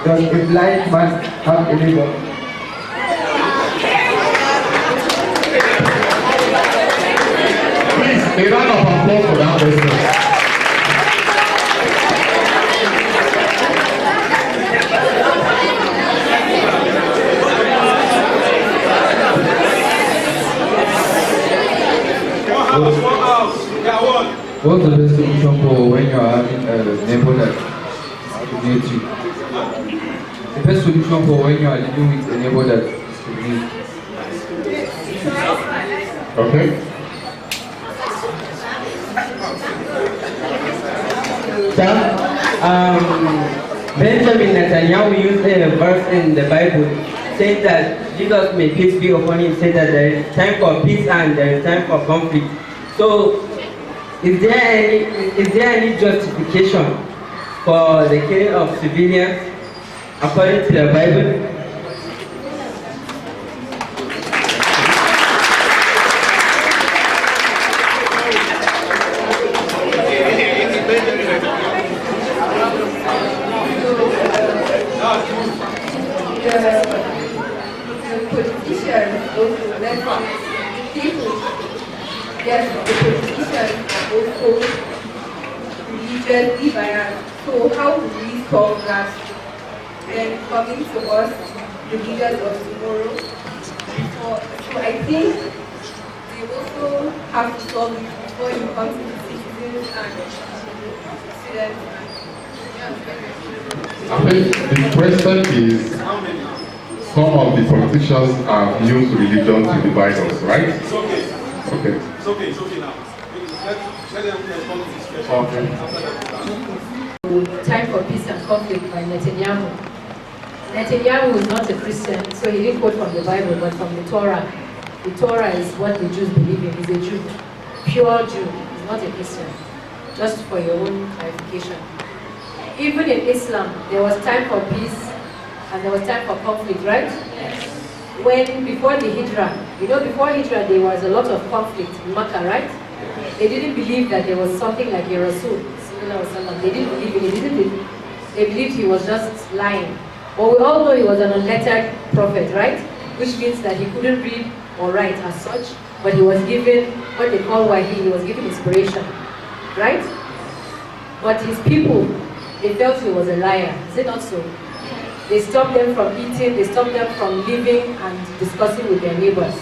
does a blind man have a neighbor? Please, a round of applause for that question. What's the best solution for when you are having a neighbor that discriminates you? The best solution for when you are living with a neighbor that discriminates you? Okay? Benjamin Netanyahu used a verse in the Bible saying that Jesus, may peace be upon him, said that there is time for peace and there is time for conflict. So, is there any justification for the killing of civilians according to the Bible? The politicians also, yes, the politicians are also religiously biased. So how do we solve that? And coming to us, the leaders of tomorrow, so I think they also have to solve it before you come to the citizens and students. I think the question is, some of the politicians have used religion to divide us, right? It's okay. Okay. It's okay now. Let them respond to this question. Okay. Time for Peace and Conflict by Netanyahu. Netanyahu is not a Christian, so he didn't quote from the Bible, but from the Torah. The Torah is what the Jews believe in. He's a Jew, pure Jew. He's not a Christian. Just for your own clarification. Even in Islam, there was time for peace and there was time for conflict, right? Yes. When, before the Hijrah, before Hijrah, there was a lot of conflict in Makkah, right? They didn't believe that there was something like a Rasul. They didn't believe in it, they believed he was just lying. But we all know he was an unlettered prophet, right? Which means that he couldn't read or write as such, but he was given what they call wahi, he was given inspiration, right? But his people, they felt he was a liar. Is it not so? They stopped them from eating, they stopped them from living and discussing with their neighbors.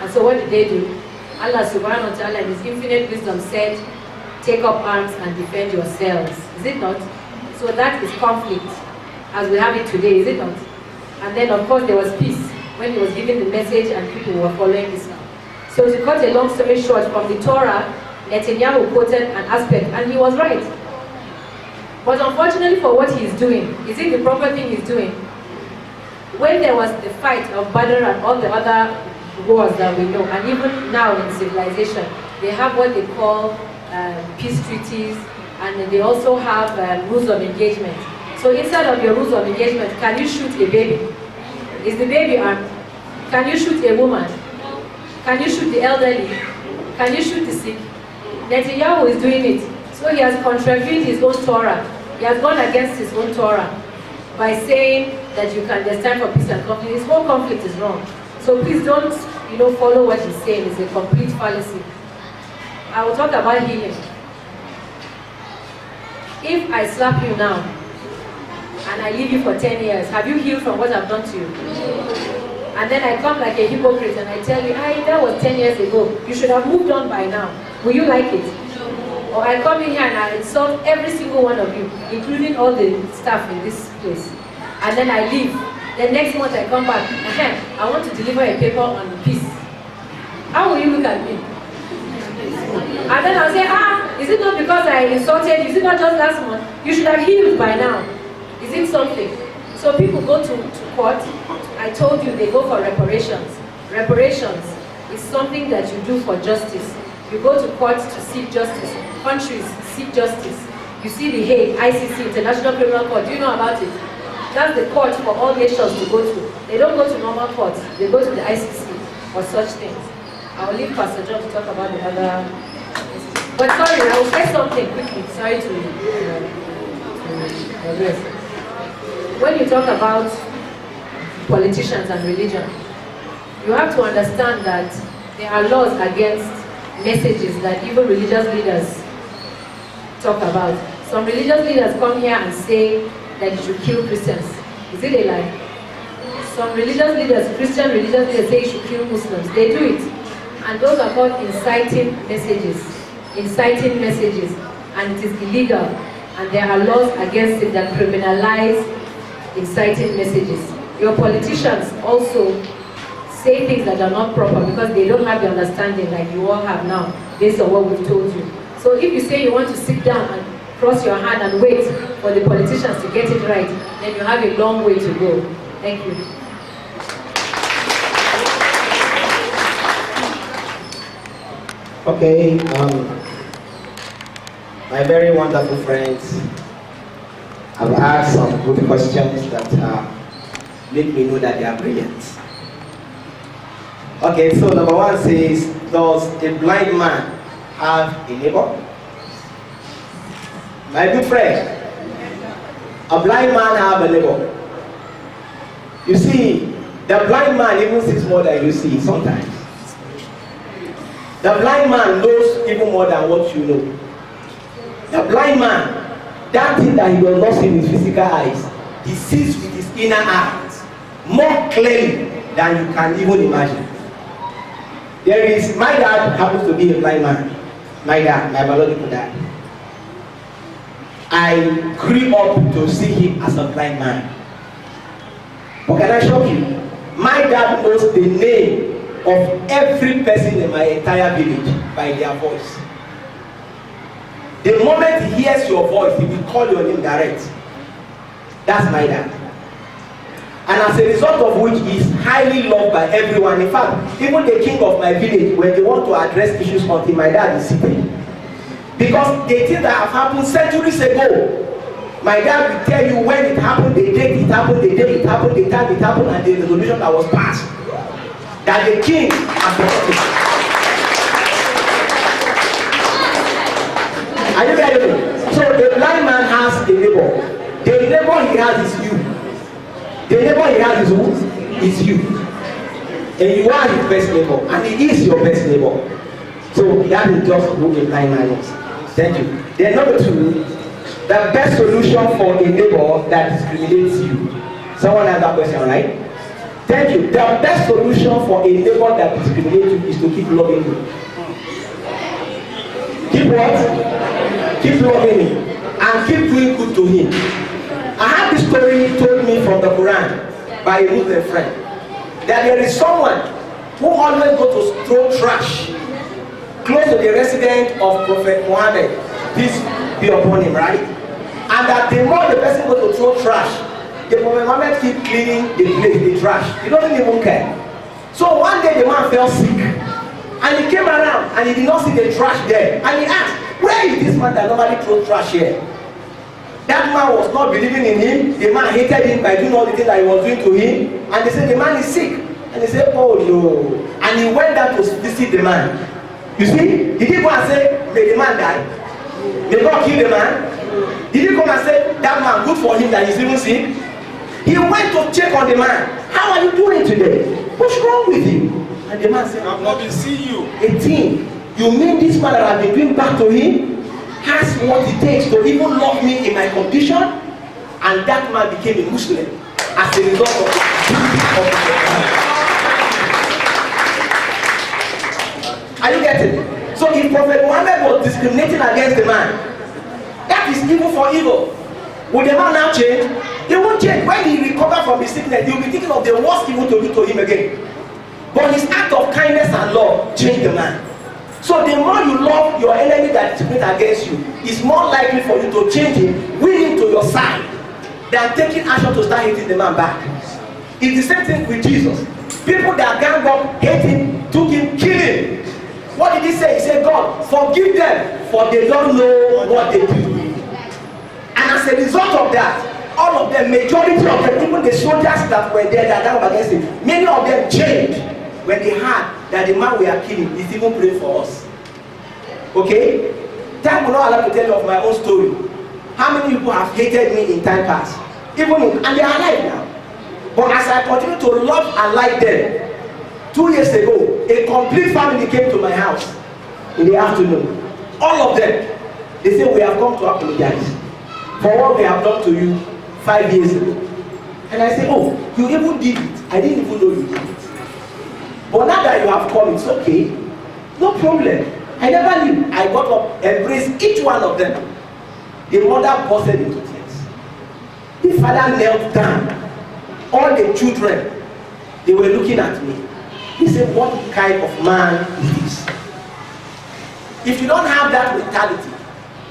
And so what did they do? Allah subhanahu wa ta'ala in his infinite wisdom said, take up arms and defend yourselves. Is it not? So that is conflict, as we have it today, is it not? And then of course there was peace, when he was giving the message and people were following Islam. So to cut a long story short, from the Torah, Netanyahu quoted an aspect, and he was right. But unfortunately for what he's doing, is it the proper thing he's doing? When there was the fight of Badr and all the other wars that we know, and even now in civilization, they have what they call peace treaties, and they also have rules of engagement. So inside of your rules of engagement, can you shoot a baby? Is the baby armed? Can you shoot a woman? Can you shoot the elderly? Can you shoot the sick? Netanyahu is doing it. So he has contravened his own Torah. He has gone against his own Torah by saying that there's time for peace and conflict. His whole conflict is wrong. So please don't, follow what he's saying. It's a complete fallacy. I will talk about healing. If I slap you now and I leave you for 10 years, have you healed from what I've done to you? And then I come like a hypocrite and I tell you, that was 10 years ago. You should have moved on by now. Will you like it? Or I come in here and I insult every single one of you, including all the staff in this place. And then I leave. The next month I come back, I want to deliver a paper on peace. How will you look at me? And then I'll say, is it not because I insulted you? Is it not just last month? You should have healed by now. Is it something? So people go to court. I told you they go for reparations. Reparations is something that you do for justice. You go to court to seek justice. Countries seek justice. You see the Hague, ICC, International Criminal Court. Do you know about it? That's the court for all nations to go to. They don't go to normal courts. They go to the ICC for such things. I'll leave Pastor John to talk about the other. But sorry, I will say something quickly. Sorry to address. When you talk about politicians and religion, you have to understand that there are laws against messages that even religious leaders talk about. Some religious leaders come here and say that you should kill Christians. Is it a lie? Some religious leaders, Christian religious leaders, say you should kill Muslims. They do it. And those are called inciting messages. Inciting messages. And it is illegal. And there are laws against it that criminalize inciting messages. Your politicians also say things that are not proper because they don't have the understanding like you all have now, based on what we've told you. So if you say you want to sit down and cross your hand and wait for the politicians to get it right, then you have a long way to go. Thank you. Okay, my very wonderful friends have asked some good questions that make me know that they are brilliant. Okay, so number one says, does a blind man have a neighbor? My good friend, a blind man have a neighbor. You see, the blind man even sees more than you see sometimes. The blind man knows even more than what you know. The blind man, that thing that he does not see with physical eyes, he sees with his inner eyes more clearly than you can even imagine. My dad happens to be a blind man. My dad, my biological dad. I grew up to see him as a blind man. But can I shock you? My dad knows the name of every person in my entire village by their voice. The moment he hears your voice, he will call your name direct. That's my dad. And as a result of which, he is highly loved by everyone. In fact, even the king of my village, when they want to address issues on him, my dad is seated. Because the things that have happened centuries ago, my dad will tell you when it happened, the date it happened, the day it happened, the time it happened, and the resolution that was passed. That the king has protected. Are you getting me? So the blind man has a neighbor. The neighbor he has is you. The neighbor he has is who? Is you. And you are his best neighbor. And he is your best neighbor. So that is just who a blind man is. Thank you. Then number two, the best solution for a neighbor that discriminates you. Someone has that question, right? Thank you. The best solution for a neighbor that discriminates you is to keep loving him. Keep what? Keep loving him. And keep doing good to him. I had this story told me from the Quran by a Muslim friend. That there is someone who always goes to throw trash close to the residence of Prophet Muhammad. Peace be upon him, right? And that the more the person goes to throw trash, the Prophet Muhammad keep cleaning the place, the trash. He doesn't even care. So one day the man fell sick. And he came around and he did not see the trash there. And he asked, where is this man that nobody throws trash here? That man was not believing in him. The man hated him by doing all the things that he was doing to him. And they said the man is sick. And they said, oh no. And he went down to visit the man. You see, he didn't go and say, may the man die. May God kill the man. He didn't come and say, that man, good for him that he's even sick. He went to check on the man. How are you doing today? What's wrong with you? And the man said, I've not been seeing you. 18. You mean this man that I've been doing back to him has what it takes to even love me in my condition? And that man became a Muslim as a result of the Are you getting it? So if Prophet Muhammad was discriminating against the man, that is evil for evil. Will the man now change? He won't change. When he recovers from his sickness, he will be thinking of the worst evil to do to him again. But his act of kindness and love changed the man. So the more you love your enemy that is against you, it's more likely for you to change him, win him to your side, than taking action to start hating the man back. It's the same thing with Jesus. People that gang up, hate him, took him, killed him. What did he say? He said, God, forgive them, for they don't know what they do. And as a result of that, all of them, majority of them, even the soldiers that were there that gang up against him, many of them changed when they had that the man we are killing is even praying for us. Okay? Time will not allow me to tell you of my own story. How many people have hated me in time past? Even in, and they are alive now. But as I continue to love and like them, 2 years ago, a complete family came to my house in the afternoon. All of them, they say, we have come to apologize for what we have done to you 5 years ago. And I say, oh, you even did it. I didn't even know you did it. But now that you have come, it's okay. No problem. I never knew. I got up, embraced each one of them. The mother bursted into tears. The father knelt down. All the children, they were looking at me. They said, what kind of man is this? If you don't have that mentality,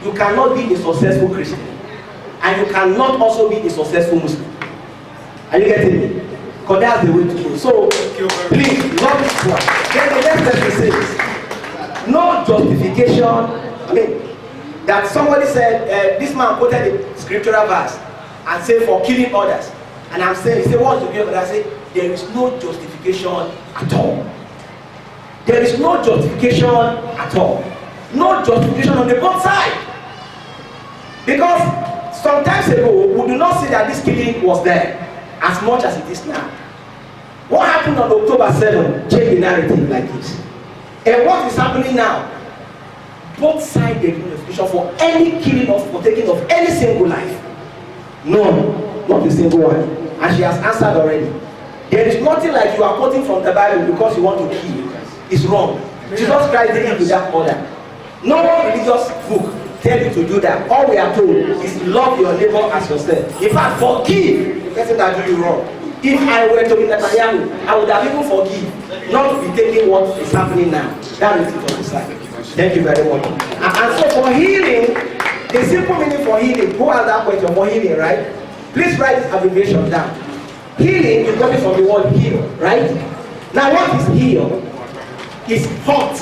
you cannot be a successful Christian. And you cannot also be a successful Muslim. Are you getting me? Because that's the way to go. So, please, love this one. Then the next person says, no justification. I mean, that somebody said, this man quoted a scriptural verse and said, for killing others. And I'm saying, he said, what's the view? And I say, there is no justification at all. There is no justification at all. No justification on the both sides. Because sometimes ago, we do not see that this killing was there as much as it is now. What happened on October 7 changed the narrative like this. And what is happening now? Both sides they do justification for any killing or for taking of any single life. No, not a single one. And she has answered already. There is nothing like you are quoting from the Bible because you want to kill. It's wrong. Jesus Christ didn't do that order. No religious book tell you to do that. All we are told is love your neighbor as yourself. In fact, forgive the person that do you wrong. If I were to be Netanyahu, I would have even forgive, not to be taking what is happening now. That is it on the side. Thank you very much. And so for healing, the simple meaning for healing, who has that question for healing, right? Please write this abbreviation down. Healing is coming from the word heal, right? Now what is heal? It's hot.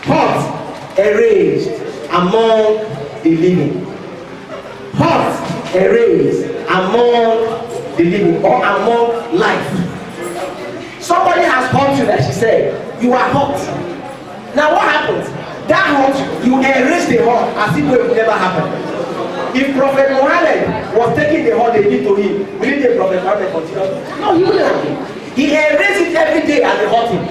Hot, erased among the living. Hot, erased among the living or among life. Somebody has hurt you, like she said. You are hot. Now what happens? That hurt, you erase the hurt as if it would never happen. If Prophet Muhammad was taking the hurt they did to him, will the Prophet Muhammad continue? No, he wouldn't. He erased it every day as they hurt him.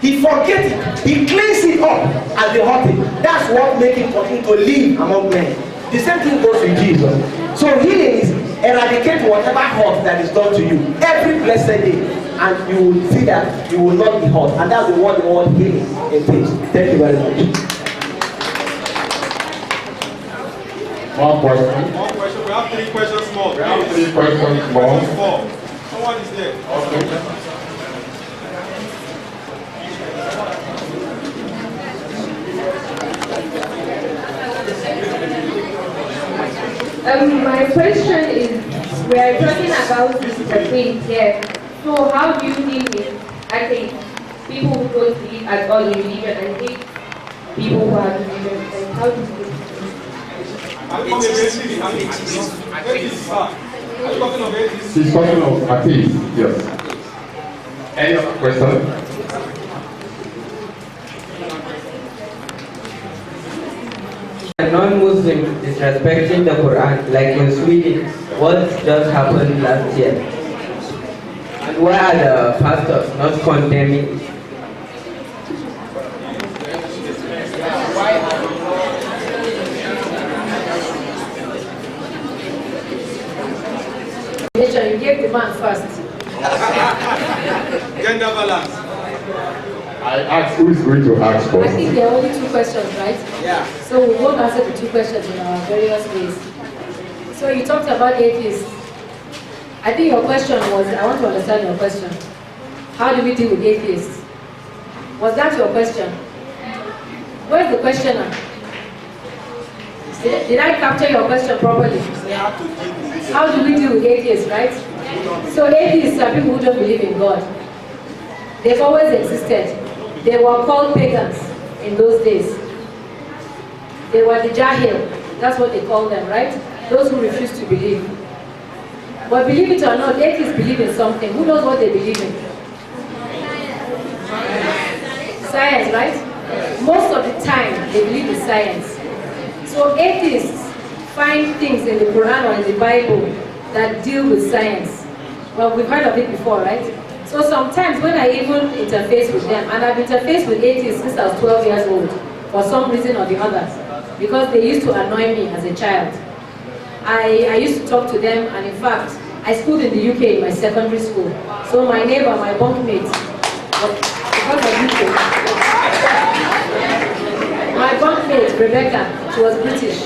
He forgets it. He cleans it up as they hurt him. That's what makes him continue to live among men. The same thing goes with Jesus. So healing is eradicate whatever hurt that is done to you every blessed day, and you will see that you will not be hurt. And that's the word healing entails. Thank you very much. One question. One question. We have 3 questions more. We have 3 questions more. Someone is there. Okay. My question is, we are talking about the faith here. So how do you deal with, I think, people who don't believe at all in religion and hate people who are religion? And how do you deal with She's talking of atheists, yes. Any other question? Non-Muslim disrespecting the Quran, like in Sweden, what just happened last year? And why are the pastors not condemning it? You gave the man first. Gender balance. I asked who is going to ask I first. think there are only 2 questions, right? Yeah. So we won't answer the 2 questions in our various ways. So you talked about atheists. I think your question was, I want to understand your question. How do we deal with atheists? Was that your question? Where's the questioner? Did I capture your question properly? How do we deal with atheists, right? So atheists are people who don't believe in God. They've always existed. They were called pagans in those days. They were the Jahil. That's what they call them, right? Those who refuse to believe. But believe it or not, atheists believe in something. Who knows what they believe in? Science, right? Most of the time, they believe in science. So atheists find things in the Quran or in the Bible that deal with science. Well, we've heard of it before, right? So sometimes when I even interface with them, and I've interfaced with atheists since I was 12 years old, for some reason or the other, because they used to annoy me as a child. I used to talk to them, and in fact, I schooled in the UK in my secondary school. So my neighbor, my bunkmate, because of UK, my bunkmate, Rebecca, she was British,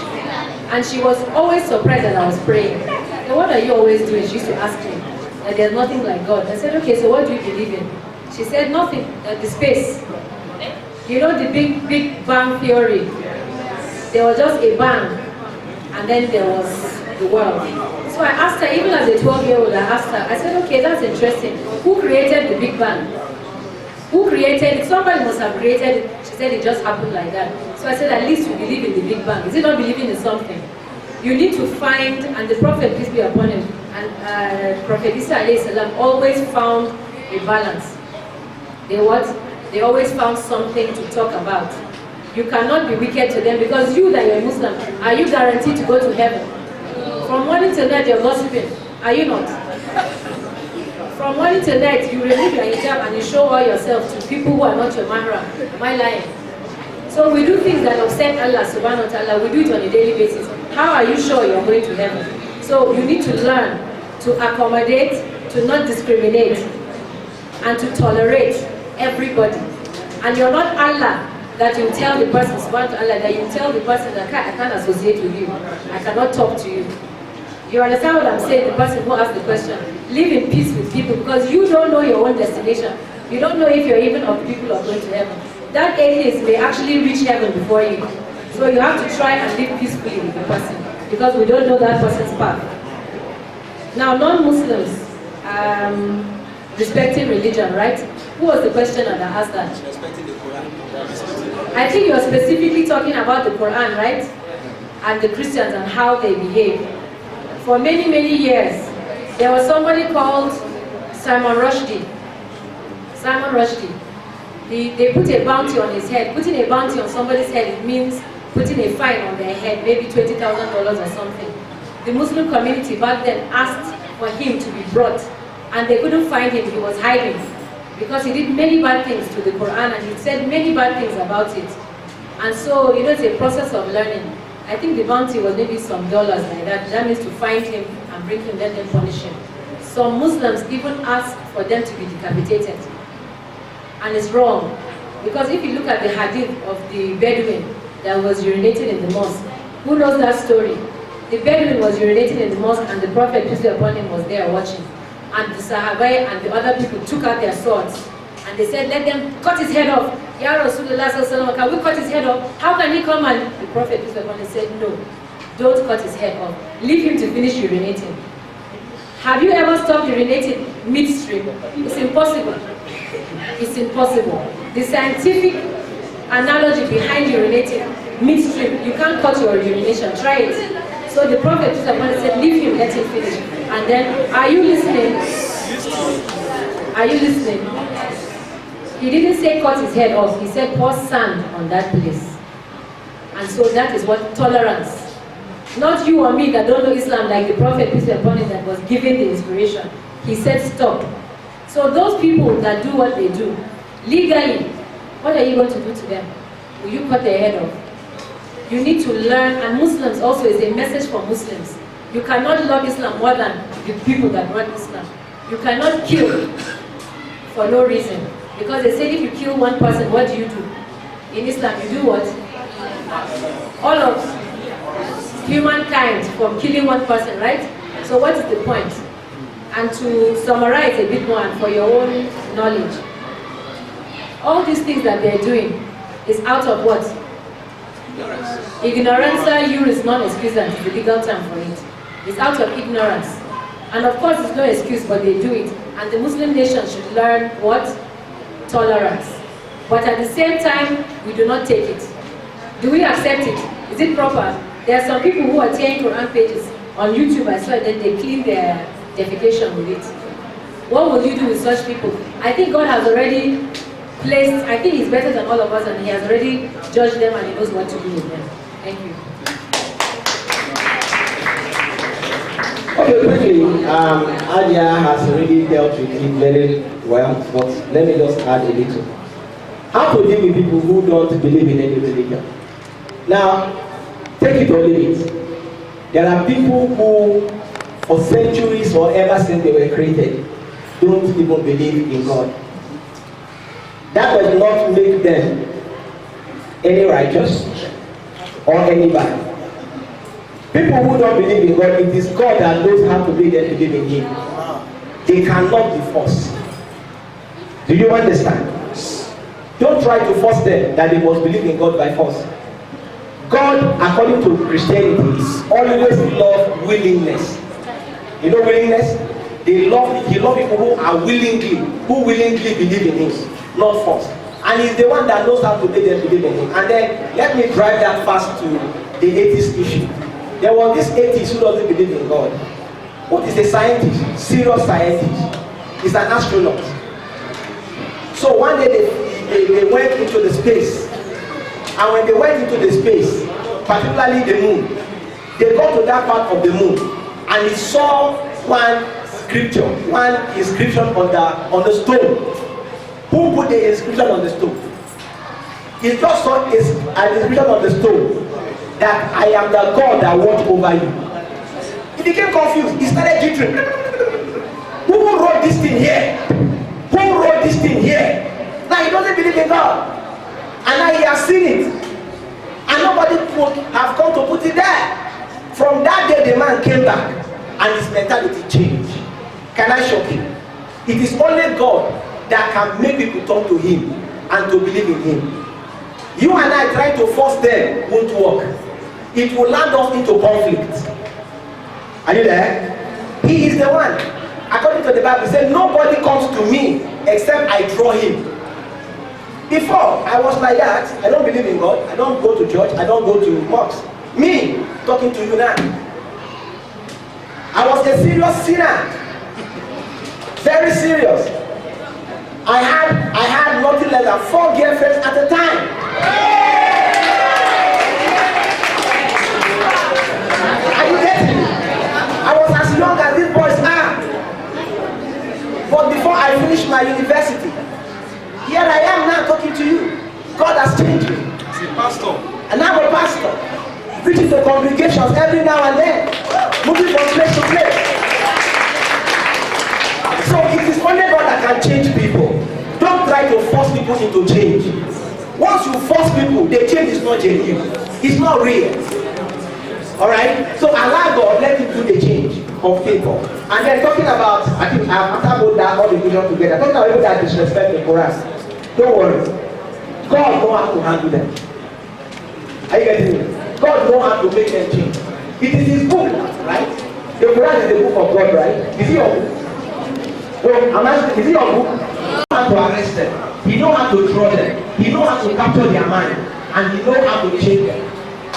and she was always surprised that I was praying. So what are you always doing? She used to ask me. That there's nothing like God. I said, okay, so what do you believe in? She said, nothing, the space. You know the big bang theory? There was just a bang, and then there was the world. So I asked her, even as a 12-year-old, I asked her, I said, okay, that's interesting. Who created the Big Bang? Who created it? Somebody must have created it. She said it just happened like that. So I said, at least you believe in the Big Bang. Is it not believing in something? You need to find, and the Prophet, peace be upon him, and Prophet Isa alayhi salam always found a balance. They what? They always found something to talk about. You cannot be wicked to them because you that you're a Muslim, are you guaranteed to go to heaven? From morning till night you're gossiping, are you not? From morning till night you remove your hijab and you show all yourself to people who are not your mahram. Am I lying? So we do things that upset Allah subhanahu wa ta'ala, we do it on a daily basis. How are you sure you're going to heaven? So you need to learn to accommodate, to not discriminate, and to tolerate everybody. And you're not Allah that you tell the person, subhanahu wa ta'ala, that you tell the person that I can't associate with you, I cannot talk to you. You understand what I'm saying? The person who asked the question, live in peace with people because you don't know your own destination. You don't know if you're even of the people who are going to heaven. That atheist may actually reach heaven before you. So you have to try and live peacefully with the person because we don't know that person's path. Now, non-Muslims, respecting religion, right? Who was the questioner that asked that? Respecting the Quran. I think you're specifically talking about the Quran, right? And the Christians and how they behave. For many, many years, there was somebody called Simon Rushdie. Simon Rushdie. They put a bounty on his head. Putting a bounty on somebody's head, it means putting a fine on their head, maybe $20,000 or something. The Muslim community back then asked for him to be brought, and they couldn't find him. He was hiding because he did many bad things to the Quran and he said many bad things about it. And so, you know, it's a process of learning. I think the bounty was maybe some dollars like that. That means to find him and bring him, let them punish him. Some Muslims even ask for them to be decapitated. And it's wrong. Because if you look at the hadith of the Bedouin that was urinating in the mosque, who knows that story? The Bedouin was urinating in the mosque and the Prophet, peace be upon him, was there watching. And the Sahaba and the other people took out their swords. And they said, let them cut his head off. Ya Rasulullah sallallahu alaihi wasallam, can we cut his head off? How can he come? And the Prophet, peace be upon him, said, no, don't cut his head off. Leave him to finish urinating. Have you ever stopped urinating midstream? It's impossible. It's impossible. The scientific analogy behind urinating midstream, you can't cut your urination. Try it. So the Prophet said, leave him, let him finish. And then, are you listening? Are you listening? He didn't say cut his head off. He said pour sand on that place. And so that is what tolerance. Not you or me that don't know Islam like the Prophet, peace be upon him, that was giving the inspiration. He said stop. So those people that do what they do, legally, what are you going to do to them? Will you cut their head off? You need to learn, and Muslims also is a message for Muslims. You cannot love Islam more than the people that run Islam. You cannot kill for no reason. Because they say if you kill one person, what do? In Islam, you do what? All of humankind from killing one person, right? So what is the point? And to summarize a bit more and for your own knowledge, all these things that they're doing is out of what? Ignoranza juris non excusant is the legal term for it. It's out of ignorance. And of course it's no excuse, but they do it. And the Muslim nation should learn what? Tolerance. But at the same time, we do not take it. Do we accept it? Is it proper? There are some people who are tearing Quran pages on YouTube. I saw that they clean their defecation with it. What will you do with such people? I think God has already placed, I think he's better than all of us, and he has already judged them and he knows what to do with them. Thank you. Okay, quickly, Adia has already dealt with it very well, but let me just add a little. How to deal with people who don't believe in any religion? Now, take it or leave it. There are people who, for centuries or ever since they were created, don't even believe in God. That does not make them any righteous or any bad. People who don't believe in God, it is God that knows how to make them believe in Him. They cannot be forced. Do you understand? Don't try to force them that they must believe in God by force. God, according to Christianity, is always love willingness. You know willingness? He loves people who willingly believe in Him, not force. And He's the one that knows how to make them believe in Him. And then let me drive that fast to the atheist issue. There was this atheist who doesn't believe in God. What is a scientist? Serious scientist. He's an astronaut. So one day they went into the space. And when they went into the space, particularly the moon, they got to that part of the moon and he saw one inscription on the stone. Who put the inscription on the stone? He just saw an inscription on the stone that I am the God that watch over you. He became confused. He started jittering. Who wrote this thing here? Who wrote this thing here? Now he doesn't believe in God. And now he has seen it. And nobody could have come to put it there. From that day the man came back and his mentality changed. Can I shock you? It is only God that can make people turn to Him and to believe in Him. You and I trying to force them won't work. It will land us into conflict. Are you there? He is the one. According to the Bible, it says nobody comes to me except I draw him. Before, I was like that. I don't believe in God. I don't go to church. I don't go to mosques. Me, talking to you now. I was a serious sinner. Very serious. I had nothing less than 4 girlfriends at a time. Are you getting me? I was as young as these boys are. But before I finished my university, here I am now talking to you. God has changed me. As a pastor. And I'm a pastor. Preaching to congregations every now and then. Moving from place to place. So it is only God that can change people. Don't try to force people into change. Once you force people, the change is not genuine. It's not real. Alright? So allow God, let Him do the change of people. And then talking about, I think after both that, all the vision together, talking about people that disrespect the Quran. Don't worry. God knows how to handle them. Are you getting me? God knows how to make them change. It is His book, right? The Quran is the book of God, right? Is it your book? No, I'm asking, is it your book? He knows how to arrest them. He knows how to draw them. He knows how to capture their mind. And He knows how to change them.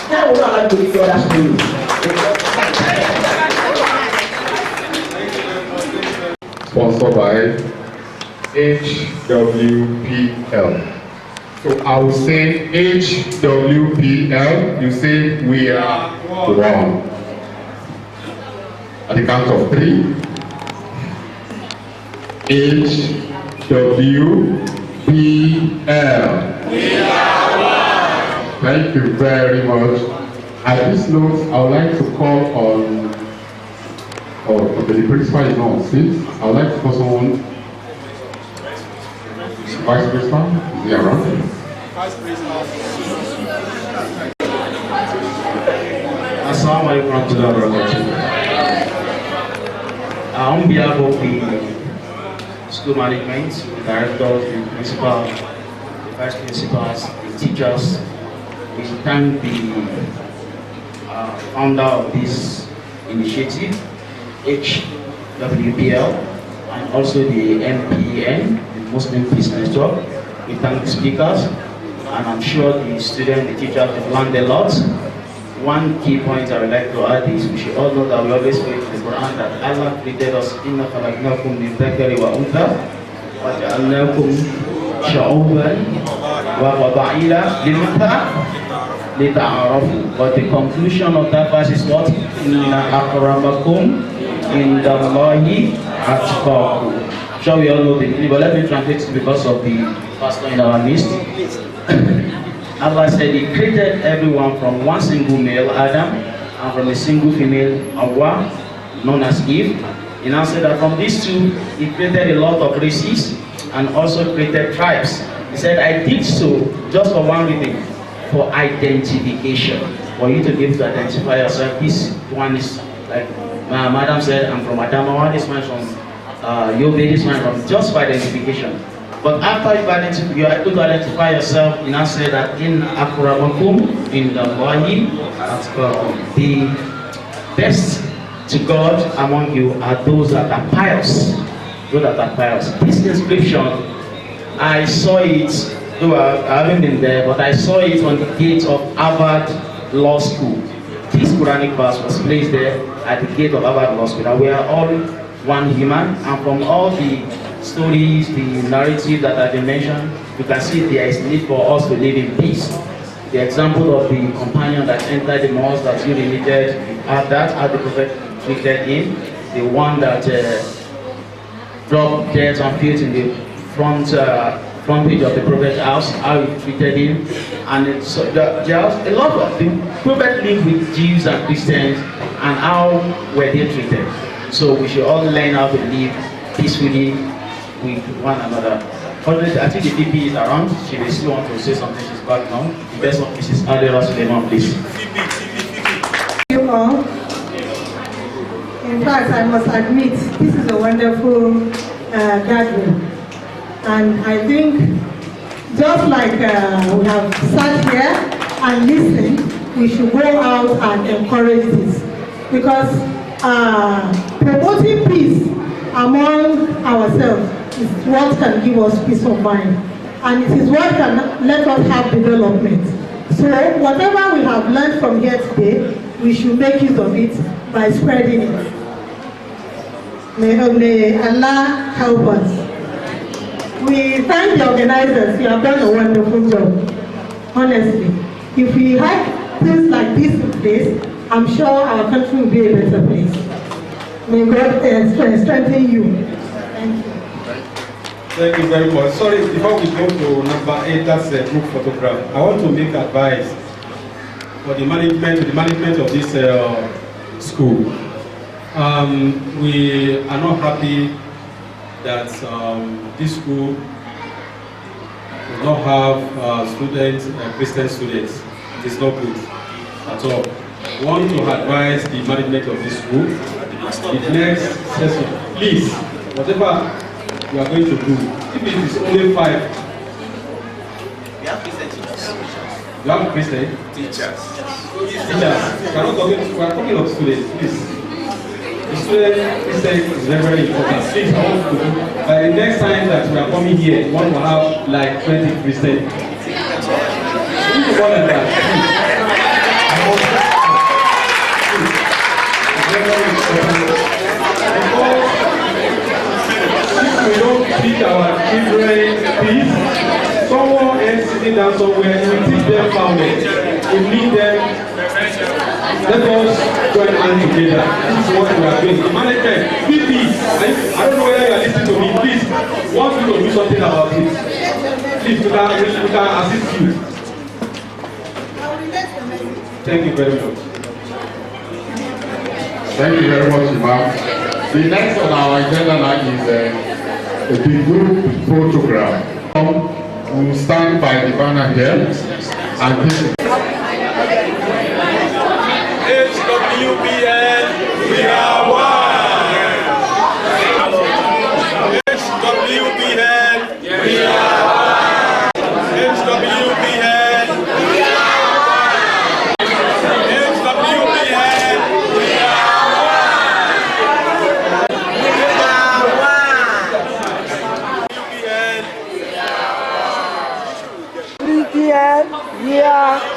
Now we're not allowed to read the other stories. Sponsored by HWPL. So I will say HWPL, you say we are one. At the count of 3. HWPL. We are one. Thank you very much. At this note, I would like to call on, the principal is not on seat. I would like to call someone. Vice Principal, is he around? Vice Principal. Assalamu alaikum warahmatullahi wabarakatuh. On behalf of the school management, the directors, the principal, the vice principals, the teachers, we thank the founder of this initiative, HWPL, and also the MPN, Muslim Peace Network. We thank the speakers, and I'm sure the students, the teachers have learned a lot. One key point I would like to add is we should all know that we always pray in the Quran that Allah created us inna khalaqnakum min dhakari wa untha wa ja'alnakum شعوبا وقبائل لتعارفوا. But the conclusion of that verse is what? Inna akramakum indallahi atqakum. Sure, we all know the meaning, but let me translate it because of the pastor in our midst. Allah said He created everyone from one single male, Adam, and from a single female, Hawa, known as Eve. He now said that from these two, He created a lot of races and also created tribes. He said, I did so just for one reason, for identification. For you to be able to identify yourself. This one is, like my madam said, I'm from Adamawa, this one is from Yobe, this one is from, just for identification. But after you are able to identify yourself, you now say that in akramakum in the Allahi atqakum. The best to God among you are those that are pious. Those that are pious. This inscription, I saw it, though I haven't been there, but I saw it on the gate of Harvard Law School. This Quranic verse was placed there at the gate of Harvard Law School. And we are all one human, and from all the stories, the narrative that have been mentioned, you can see there is need for us to live in peace. The example of the companion that entered the mosque that you related, at that, how the Prophet treated him, the one that dropped dead and filth in the front page of the Prophet's house, how he treated him, and so there are a lot of the Prophet lived with Jews and Christians, and how were they treated. So we should all learn how to live peacefully with one another. Fortunately, I think the DP is around. She may still want to say something. She's back now. The best of Mrs. Adela Suleiman, please. Thank you all. In fact, I must admit, this is a wonderful gathering. And I think, just like we have sat here and listened, we should go out and encourage this. Because promoting peace among ourselves is what can give us peace of mind, and it is what can let us have development. So whatever we have learned from here today, we should make use of it by spreading it. May Allah help us. We thank the organizers. You have done a wonderful job. Honestly, if we had things like this in place, I'm sure our country will be a better place. May God strengthen you. Thank you. Thank you very much. Sorry, before we go to number 8, that's a group photograph. I want to make advice for the management of this school. We are not happy that this school does not have students, Christian students. It is not good at all. I want to advise the management of this school, the next session, please, whatever you are going to do, if it is only 5, We have Christian teachers. you have Christian Teachers. We are talking of students, please. The student Christian is very, very important. Please, I want to do, by the next time that we are coming here, we want to have like 20 Christian. We need to more than that, please. We don't teach our children peace. Someone else sitting down somewhere, we teach them family. We need them. Let us join hands together. This is what we are doing. The management, please, I don't know whether you are listening to me. Please, want you to do something about it. Please, we can assist you. Thank you very much. Thank you very much, Imam. The next on our agenda now is the group photograph. We will stand by the banner here and take HWBN, we are one. HWBN, we are one. HWBN, we are one. HWBN, we are one. We are one. HWBN, we are one.